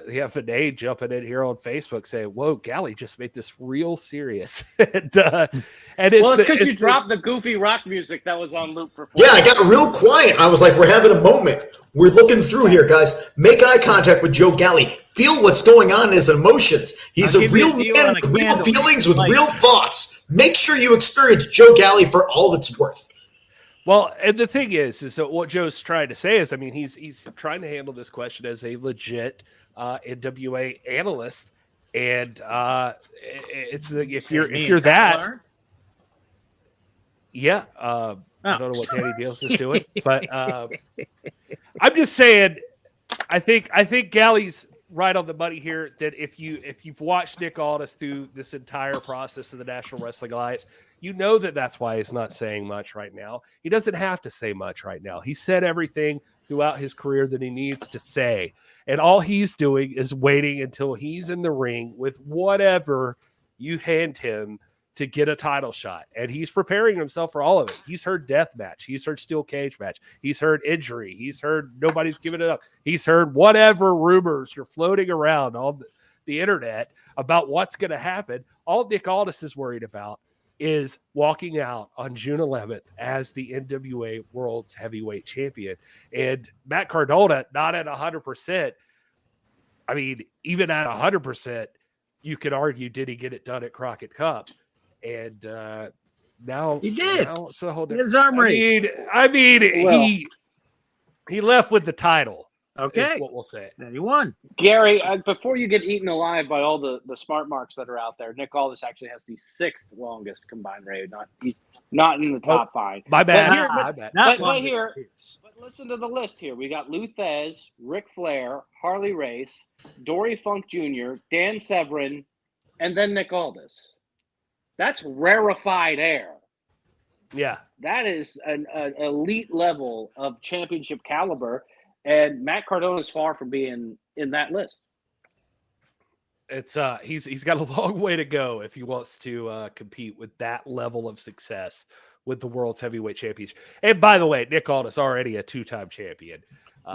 E: we have Vinay jumping in here on Facebook saying, "Whoa, Galli just made this real serious." and
I: it's because you dropped the goofy rock music that was on loop for 4
F: Yeah, I got real quiet. I was like, we're having a moment. We're looking through here, guys. Make eye contact with Joe Galli. Feel what's going on in his emotions. He's a real man with real feelings, with real thoughts. Make sure you experience Joe Galli for all it's worth.
E: Well, and the thing is that what Joe's trying to say is, I mean, he's trying to handle this question as a legit NWA analyst, and it's if you're that, yeah. I don't know what Danny Dealz is doing, but I'm just saying, I think Galli's right on the money here. That if you've watched Nick Aldis through this entire process of the National Wrestling Alliance, you know that's why he's not saying much right now. He doesn't have to say much right now. He said everything throughout his career that he needs to say. And all he's doing is waiting until he's in the ring with whatever you hand him to get a title shot. And he's preparing himself for all of it. He's heard death match. He's heard steel cage match. He's heard injury. He's heard nobody's giving it up. He's heard whatever rumors you're floating around on the internet about what's going to happen. All Nick Aldis is worried about is walking out on June 11th as the NWA World's Heavyweight Champion. And Matt Cardona, not at 100%. I mean, even at 100%, you could argue, did he get it done at Crockett Cup? And now
G: he did.
E: Now it's a whole
G: different. His arm race.
E: I mean, he left with the title.
G: Okay,
E: what we'll say.
G: Then he won.
I: Gary, before you get eaten alive by all the smart marks that are out there, Nick Aldis actually has the 6th longest combined reign. He's not in the top 5.
E: My bad.
I: But listen to the list here. We got Lou Thez, Ric Flair, Harley Race, Dory Funk Jr., Dan Severn, and then Nick Aldis. That's rarefied air.
E: Yeah.
I: That is an elite level of championship caliber. And Matt Cardona is far from being in that list.
E: It's he's got a long way to go if he wants to compete with that level of success with the World's Heavyweight Championship. And by the way, Nick Aldis already a 2-time champion.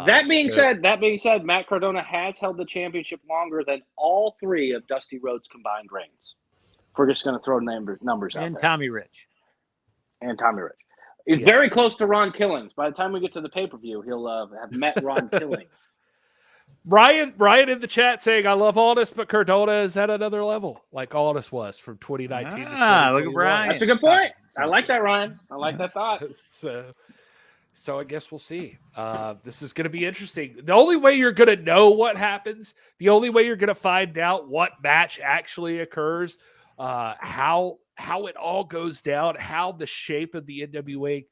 I: That being said, Matt Cardona has held the championship longer than all 3 of Dusty Rhodes' combined reigns. We're just going to throw numbers out
G: and
I: there.
G: Tommy Rich.
I: He's very close to Ron Killings. By the time we get to the pay-per-view, he'll have met Ron Killings.
E: Ryan in the chat saying, "I love Aldis, but Cardona is at another level, like Aldis was from 2019 to 2021.
G: Look at Ryan.
I: That's a good point. I like that, Ryan. I like that thought.
E: So I guess we'll see. This is going to be interesting. The only way you're going to know what happens, the only way you're going to find out what match actually occurs, how it all goes down, how the shape of the NWA,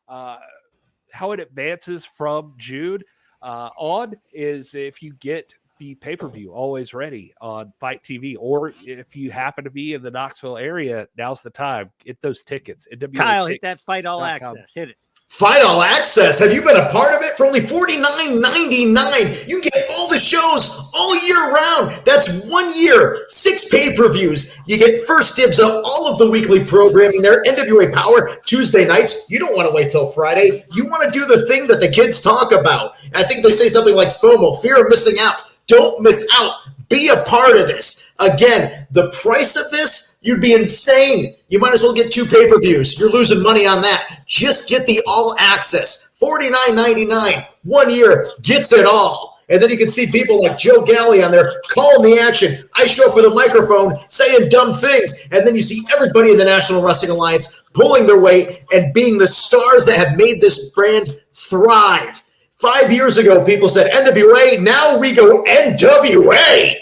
E: how it advances from June on is if you get the pay-per-view always ready on Fight TV, or if you happen to be in the Knoxville area, now's the time. Get those tickets. NWA
G: Kyle,
E: tickets.
G: hit that Fight All Access. Hit it.
F: Fight All Access. Have you been a part of it? For only $49.99, you can get all the shows all year round. That's 1 year, 6 pay-per-views. You get first dibs on all of the weekly programming there. NWA Power, Tuesday nights. You don't want to wait till Friday. You want to do the thing that the kids talk about. I think they say something like FOMO, fear of missing out. Don't miss out. Be a part of this. Again, the price of this, you'd be insane. You might as well get 2 pay-per-views. You're losing money on that. Just get the all access. $49.99, 1 year, gets it all. And then you can see people like Joe Galli on there calling the action. I show up with a microphone saying dumb things. And then you see everybody in the National Wrestling Alliance pulling their weight and being the stars that have made this brand thrive. 5 years ago, people said NWA. Now we go NWA.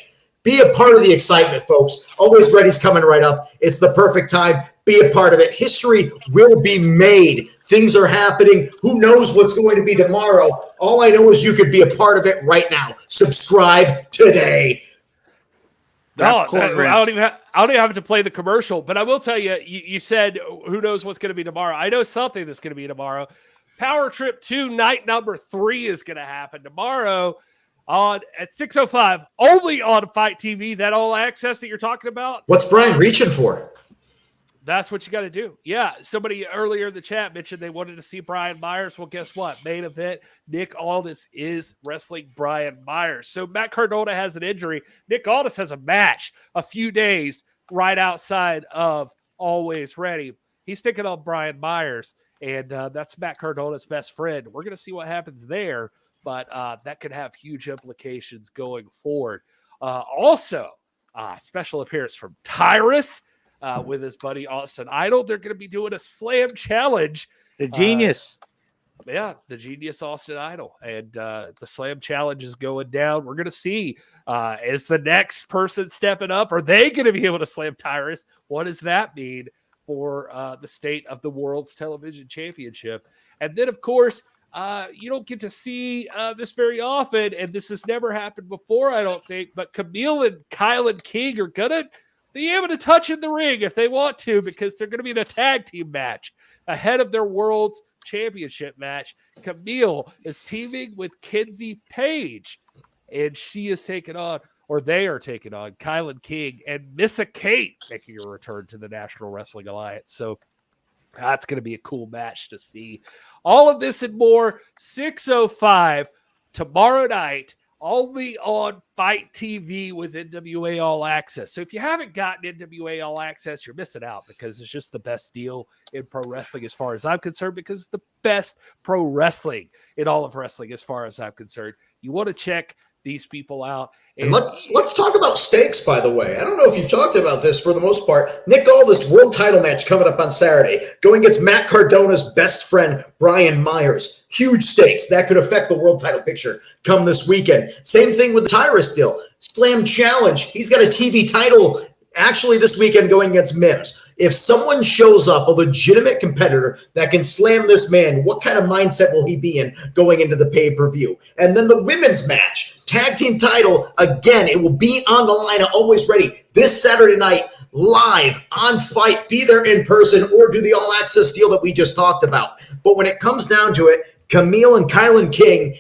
F: Be a part of the excitement, folks. Always Ready's coming right up. It's the perfect time. Be a part of it. History will be made. Things are happening. Who knows what's going to be tomorrow? All I know is you could be a part of it right now. Subscribe today.
E: I don't even have to play the commercial, but I will tell you, you said who knows what's going to be tomorrow. I know something that's going to be tomorrow. Power Trip 2 night number 3 is going to happen tomorrow at 6:05, only on Fight TV. That all access that you're talking about.
F: What's Brian reaching for?
E: That's what you got to do. Yeah. Somebody earlier in the chat mentioned they wanted to see Brian Myers. Well, guess what? Main event, Nick Aldis is wrestling Brian Myers. So Matt Cardona has an injury. Nick Aldis has a match a few days right outside of Always Ready. He's taking on Brian Myers, and that's Matt Cardona's best friend. We're going to see what happens there, but that could have huge implications going forward. Also, special appearance from Tyrus. With his buddy Austin Idol. They're going to be doing a slam challenge.
G: The genius.
E: The genius Austin Idol. And the slam challenge is going down. We're going to see, is the next person stepping up? Are they going to be able to slam Tyrus? What does that mean for the state of the World's Television Championship? And then, of course, you don't get to see this very often, and this has never happened before, I don't think, but Camille and Kylan King are going to be able to touch in the ring if they want to, because they're going to be in a tag team match ahead of their World's Championship match. Camille is teaming with Kenzie Page, and she is taking on, or they are taking on, Kylan King and Missa Kate, making a return to the National Wrestling Alliance. So that's going to be a cool match to see. All of this and more, 6:05 tomorrow night, only on Fight TV with NWA All Access. So if you haven't gotten NWA All Access, you're missing out, because it's just the best deal in pro wrestling as far as I'm concerned, because it's the best pro wrestling in all of wrestling as far as I'm concerned. You want to check these people out.
F: And let's talk about stakes, by the way. I don't know if you've talked about this for the most part. Nick Aldis world title match coming up on Saturday, going against Matt Cardona's best friend, Brian Myers. Huge stakes. That could affect the world title picture come this weekend. Same thing with the Tyrus deal. Slam Challenge. He's got a TV title actually this weekend going against Mims. If someone shows up, a legitimate competitor that can slam this man, what kind of mindset will he be in going into the pay-per-view? And then the women's match, tag team title, again, it will be on the line at Always Ready this Saturday night, live on Fight. Be there in person or do the All Access deal that we just talked about. But when it comes down to it, Camille and Kylan King,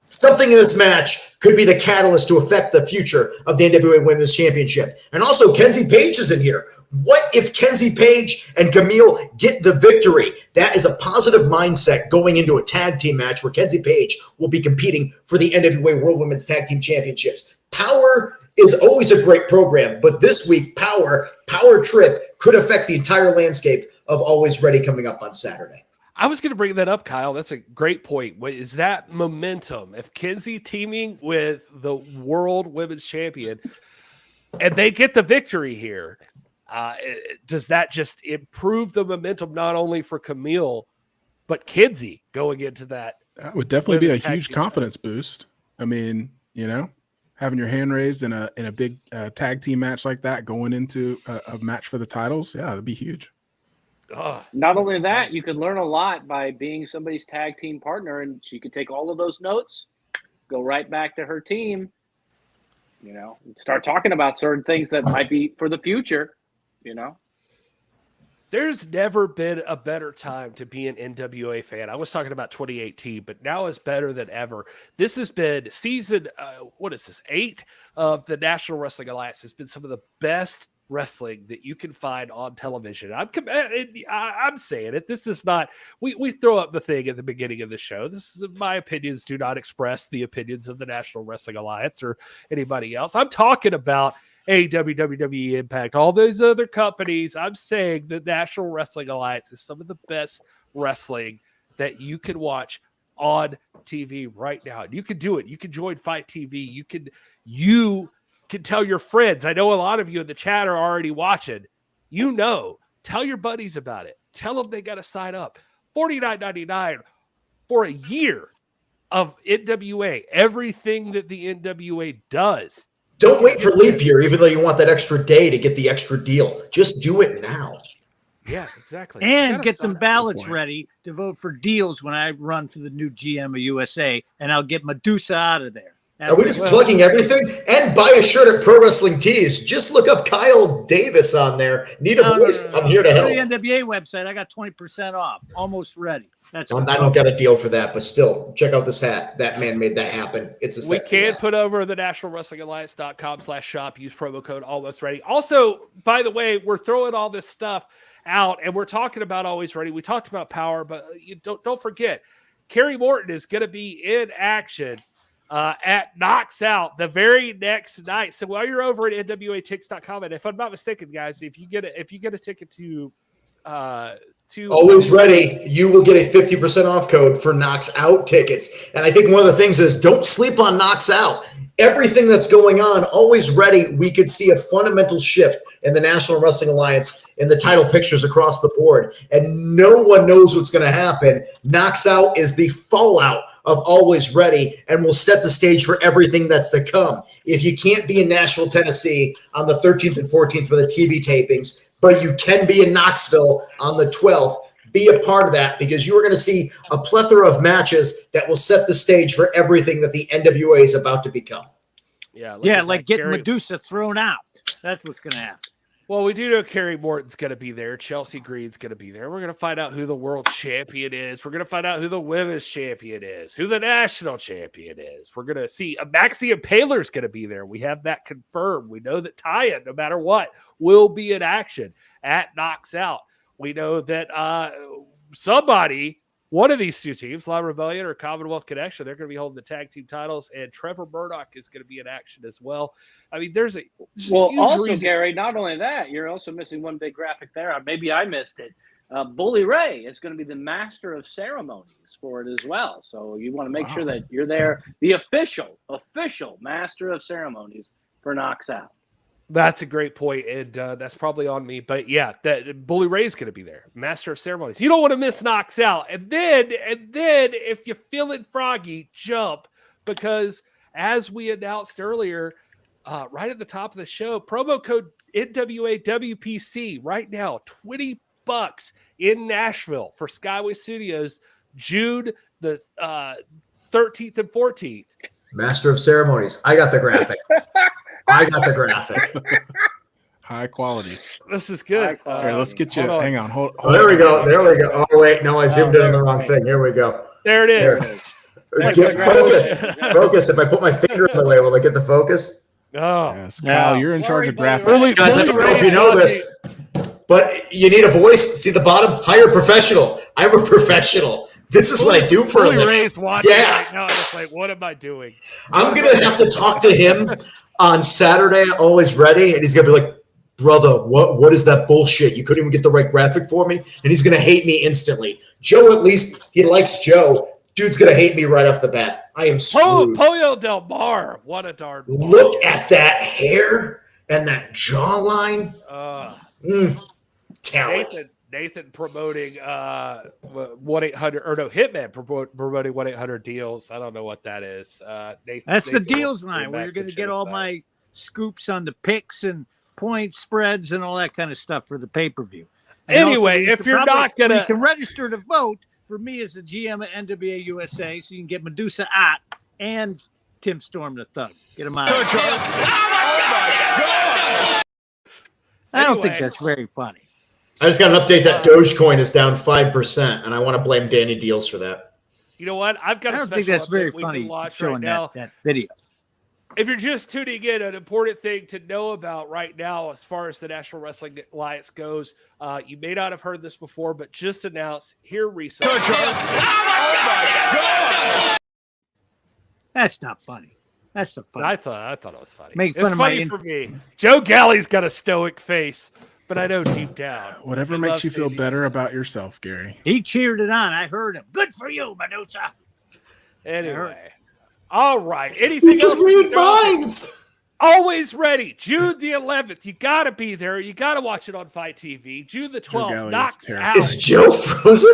F: something in this match could be the catalyst to affect the future of the NWA Women's Championship. And also, Kenzie Page is in here. What if Kenzie Page and Camille get the victory? That is a positive mindset going into a tag team match where Kenzie Page will be competing for the NWA World Women's Tag Team Championships. Power is always a great program, but this week, Power Trip could affect the entire landscape of Always Ready coming up on Saturday.
E: I was going to bring that up, Kyle. That's a great point. What is that momentum? If Kenzie teaming with the world women's champion and they get the victory here, does that just improve the momentum not only for Camille, but Kenzie going into that?
J: That would definitely be a huge confidence boost. I mean, having your hand raised in a big tag team match like that, going into a match for the titles, yeah, that'd be huge.
I: Not only that, you could learn a lot by being somebody's tag team partner, and she could take all of those notes, go right back to her team, start talking about certain things that might be for the future,
E: There's never been a better time to be an NWA fan. I was talking about 2018, but now is better than ever. This has been season, 8 of the National Wrestling Alliance. Has been some of the best wrestling that you can find on television. I'm saying it. This is not, we throw up the thing at the beginning of the show. This is, my opinions do not express the opinions of the National Wrestling Alliance or anybody else. I'm talking about AEW, WWE, Impact, all those other companies. I'm saying the National Wrestling Alliance is some of the best wrestling that you can watch on TV right now. And you can do it. You can join Fight TV. You can tell your friends. I know a lot of you in the chat are already watching. Tell your buddies about it. Tell them they got to sign up. $49.99 for a year of NWA. Everything that the NWA does.
F: Don't wait for leap year, even though you want that extra day to get the extra deal. Just do it now.
E: Yeah, exactly.
G: And get some ballots ready to vote for Dealz when I run for the new GM of USA, and I'll get Medusa out of there.
F: Are we just plugging everything? And buy a shirt at Pro Wrestling Tees. Just look up Kyle Davis on there. Need a voice? I'm here to help.
G: The NWA website, I got 20% off. Almost ready.
F: I don't got a deal for that, but still, check out this hat. That man made that happen. It's a
E: We
F: sexy
E: can
F: hat.
E: put over the nationalwrestlingalliance.com/shop. Use promo code Almost Ready. Also, by the way, we're throwing all this stuff out, and we're talking about Always Ready. We talked about Power, but you don't forget, Kerry Morton is going to be in action at Knocks Out the very next night. So while you're over at nwatix.com, and if I'm not mistaken, guys, if you get a ticket to
F: Always Ready, you will get a 50% off code for Knocks Out tickets. And I think one of the things is don't sleep on Knocks Out. Everything that's going on, Always Ready, we could see a fundamental shift in the National Wrestling Alliance in the title pictures across the board. And no one knows what's going to happen. Knocks Out is the fallout of Always Ready and will set the stage for everything that's to come. If you can't be in Nashville, Tennessee on the 13th and 14th for the TV tapings, but you can be in Knoxville on the 12th, be a part of that because you're going to see a plethora of matches that will set the stage for everything that the NWA is about to become.
E: Yeah,
G: like getting Medusa thrown out. That's what's going to happen.
E: Well, we do know Kerry Morton's going to be there. Chelsea Green's going to be there. We're going to find out who the world champion is. We're going to find out who the women's champion is, who the national champion is. We're going to see Maxie Impaler's going to be there. We have that confirmed. We know that Taya, no matter what, will be in action at Knocks Out. We know that one of these two teams, La Rebellion or Commonwealth Connection, they're going to be holding the tag team titles, and Trevor Murdoch is going to be in action as well. I mean, there's a huge
I: also,
E: reason.
I: Gary, not only that, you're also missing one big graphic there. Maybe I missed it. Bully Ray is going to be the master of ceremonies for it as well. So you want to make sure that you're there, the official master of ceremonies for Knocks Out.
E: That's a great point, and that's probably on me. But yeah, that Bully Ray's going to be there, master of ceremonies. You don't want to miss Knocks Out. And then if you're feeling froggy, jump, because as we announced earlier, right at the top of the show, promo code NWA WPC right now, $20 in Nashville for Skyway Studios, June the 13th and 14th.
F: Master of Ceremonies. I got the graphic.
J: High quality.
E: This is good.
J: Sorry, let's get you. Hang on. Hold
F: there we go. Oh, wait. No, I zoomed in on the wrong thing. Here we go.
E: There it is.
F: Get focus. Focus. If I put my finger in the way, will I get the focus?
E: Oh,
J: yes. Kyle, you're in charge of graphics.
F: Guys, I don't know if you know this, but you need a voice. See the bottom? Hire a professional. I'm a professional. This is what I do for a living.
E: Ray's watching right now. It's like, what am I doing?
F: I'm going to have to talk to him on Saturday, Always Ready, and he's going to be like, brother, what is that bullshit? You couldn't even get the right graphic for me? And he's going to hate me instantly. Joe, at least, he likes Joe. Dude's going to hate me right off the bat. I am screwed.
E: Pollo Del Mar. What a darn.
F: Look at that hair and that jawline. Talent.
E: Nathan promoting 1-800 or no Hitman promoting 1-800 Dealz. I don't know what that is.
G: That's the Dealz line where you're going to get all my scoops on the picks and points spreads and all that kind of stuff for the pay-per-view. And
E: anyway, if you're not going to,
G: you can register to vote for me as the GM at NWA USA, so you can get Medusa at and Tim Storm the Thug. Get him out. I don't think that's very funny.
F: I just got an update that Dogecoin is down 5%, and I want to blame Danny Dealz for that.
E: You know what? I've got
G: I don't think that's very funny showing that video.
E: If you're just tuning in, an important thing to know about right now as far as the National Wrestling Alliance goes, you may not have heard this before, but just announced here recently.
G: That's not funny. That's so funny.
E: I thought it was funny.
G: Make fun
E: it's
G: of
E: funny for me. Joe Galli's got a stoic face, but I know deep down.
J: Whatever makes you feel better about yourself, Gary.
G: He cheered it on. I heard him. Good for you, Medusa.
E: Anyway. All right. Anything else?
F: Read minds.
E: Always Ready. June the 11th. You got to be there. You got to watch it on Fight TV. June the 12th. Knocks Out.
F: Is Joe frozen?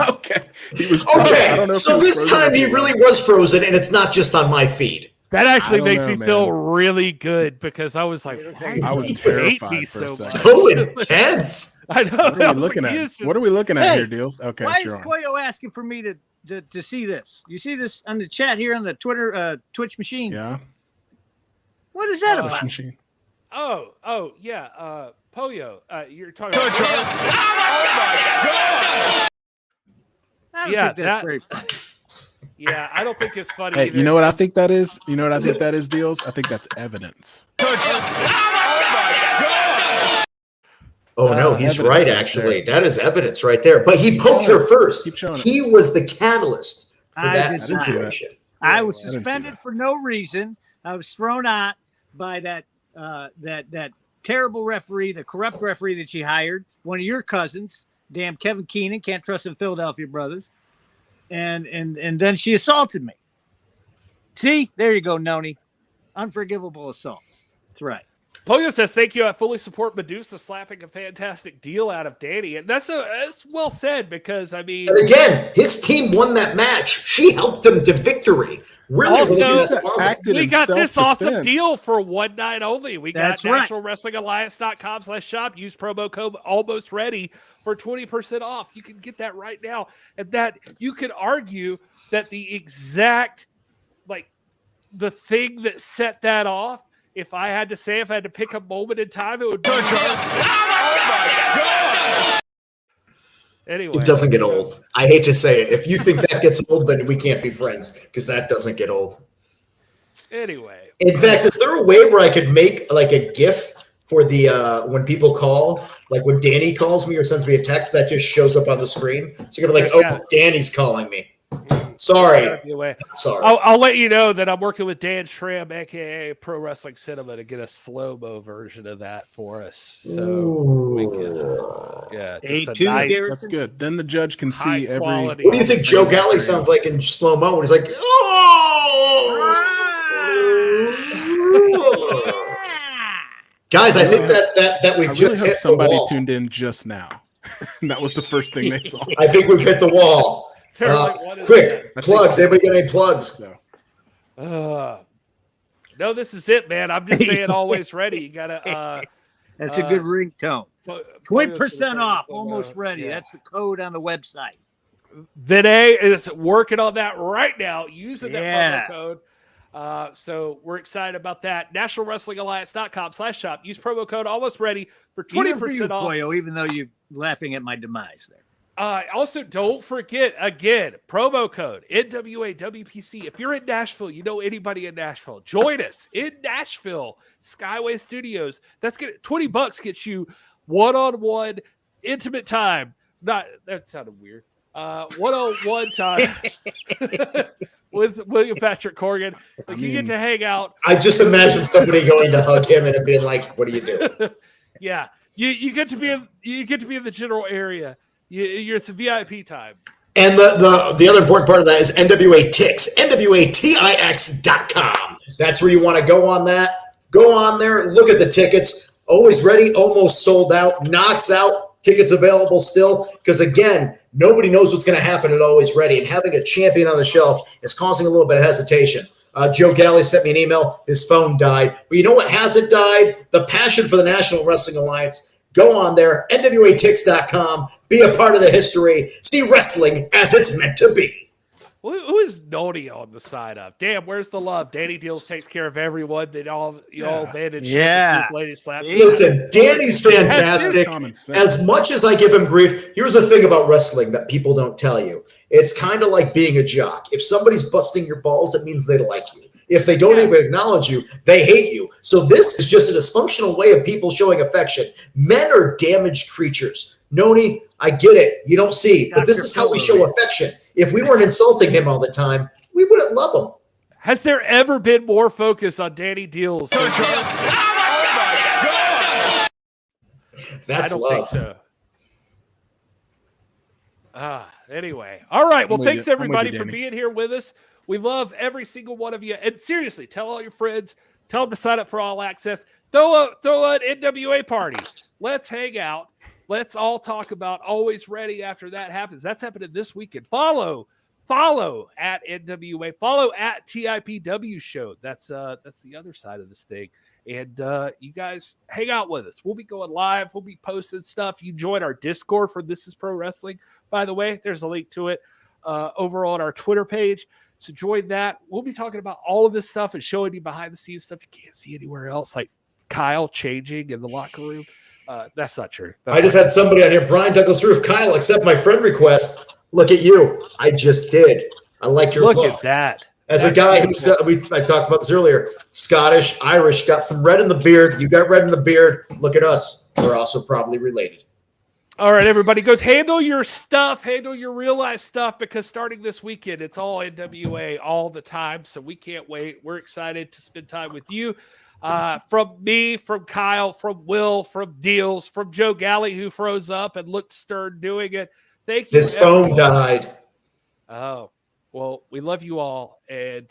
J: Okay. He was frozen.
F: Okay. So this time he really was frozen, and it's not just on my feed.
E: That actually makes me feel really good because I was like,
J: I was terrified for a second.
F: So intense.
E: I know.
J: What are we looking at? What are we looking at here, Dealz? Okay,
G: why
J: sure.
G: is Koyo asking for me to to see this. You see this on the chat here on the Twitch machine?
J: Yeah.
G: What is that about?
J: Machine.
E: Oh, yeah. Poyo, you're talking about.
G: I don't
E: Yeah,
G: think that's very funny.
E: Yeah, I don't think it's funny.
J: Hey,
E: either.
J: you know what I think that is? You know what I think that is, Dealz? I think that's evidence.
F: Oh no, he's
J: evidence
F: right.
J: right
F: Actually,
J: there.
F: that is evidence right there. But he poked her first.
J: Keep showing it.
F: He was the catalyst for
G: I
F: that
G: did not.
F: situation.
G: I was
J: I didn't see
G: suspended
J: that.
G: for no reason. I was thrown out by that terrible referee, the corrupt referee that she hired, one of your cousins, damn Kevin Keenan, can't trust them Philadelphia brothers. And then she assaulted me. See, there you go, Noni. Unforgivable assault. That's right.
E: Poyo says, thank you. I fully support Medusa slapping a fantastic deal out of Danny. And that's well said because, I mean.
F: And again, his team won that match. She helped them to victory. Really,
E: Also,
J: acted
E: we
J: in
E: got this awesome
J: self-defense.
E: deal for one night only. We got
G: That's right.
E: nationalwrestlingalliance.com/shop. Use promo code almost ready for 20% off. You can get that right now. And that you could argue that the exact, like, the thing that set that off, if I had to pick a moment in time, it would be Anyway.
F: It doesn't get old. I hate to say it. If you think that gets old, then we can't be friends because that doesn't get old.
E: Anyway.
F: In fact, is there a way where I could make like a GIF for the when people call, like when Danny calls me or sends me a text that just shows up on the screen? So you're gonna be like, oh, Danny's calling me. Sorry. Sorry.
E: I'll let you know that I'm working with Dan Schramm, aka Pro Wrestling Cinema, to get a slow-mo version of that for us. So we can, just a nice,
J: that's good. Then the judge can see every.
F: What do you think Joe Galli sounds like in slow mo when he's like, oh! Guys, I think that we've
J: I
F: just
J: really hope
F: hit the
J: somebody
F: wall.
J: tuned in just now. That was the first thing they saw.
F: I think we've hit the wall. Quick plugs. Anybody got any plugs?
E: No, this is it, man. I'm just saying, always ready. You gotta.
G: That's a good ringtone. 20% off, almost ready. That's the code on the website.
E: Vinay is working on that right now, using that promo code. So we're excited about that. NationalWrestlingAlliance.com/shop. Use promo code almost ready for 20% off.
G: Poyo, even though you're laughing at my demise there.
E: Also, don't forget, again, promo code NWA WPC. If you're in Nashville, you know anybody in Nashville, join us in Nashville, Skyway Studios. That's $20 gets you one-on-one intimate time. That sounded weird. One-on-one time with William Patrick Corgan. You get to hang out.
F: I just imagine somebody going to hug him and being like, "What do you do?"
E: Yeah, you get to be in the general area. You're it's a VIP time.
F: And the other important part of that is NWA Tix, NWATIX.com. That's where you want to go on that. Go on there, look at the tickets. Always ready, almost sold out, knocks out, tickets available still. Because again, nobody knows what's going to happen at Always Ready. And having a champion on the shelf is causing a little bit of hesitation. Joe Galli sent me an email. His phone died. But you know what hasn't died? The passion for the National Wrestling Alliance. Go on there, NWATix.com. Be a part of the history. See wrestling as it's meant to be.
E: Who is Noni on the side of? Damn, where's the love? Danny Dealz takes care of everyone. They all manage.
G: Yeah.
E: Lady slaps.
F: Listen, Danny's fantastic. As much as I give him grief, here's the thing about wrestling that people don't tell you. It's kind of like being a jock. If somebody's busting your balls, it means they like you. If they don't even acknowledge you, they hate you. So this is just a dysfunctional way of people showing affection. Men are damaged creatures. Noni, I get it. You don't see. But this is how we show affection. If we weren't insulting him all the time, we wouldn't love him.
E: Has there ever been more focus on Danny Dealz?
F: That's
E: I don't
F: love.
E: think so. Anyway. All right. Well, thanks everybody for being here with us. We love every single one of you. And seriously, tell all your friends. Tell them to sign up for All Access. Throw an NWA party. Let's hang out. Let's all talk about Always Ready after that happens. That's happening this weekend. Follow at NWA. Follow at TIPW Show. That's the other side of this thing. And you guys hang out with us. We'll be going live. We'll be posting stuff. You join our Discord for This Is Pro Wrestling. By the way, there's a link to it over on our Twitter page. So join that. We'll be talking about all of this stuff and showing you behind the scenes stuff you can't see anywhere else, like Kyle changing in the locker room. That's not true.
F: I just had somebody on here, Brian Douglas Roof. Kyle, accept my friend request. Look at you. I just did. I like your
E: look
F: look.
E: at that.
F: As a guy who said, I talked about this earlier, Scottish, Irish, got some red in the beard. You got red in the beard. Look at us. We're also probably related.
E: All right, everybody, go handle your stuff, handle your real life stuff, because starting this weekend, it's all NWA all the time. So we can't wait. We're excited to spend time with you. From me, from Kyle, from Will, from Dealz, from Joe Galli, who froze up and looked stern doing it. Thank you.
F: His phone died.
E: Oh, well, we love you all. And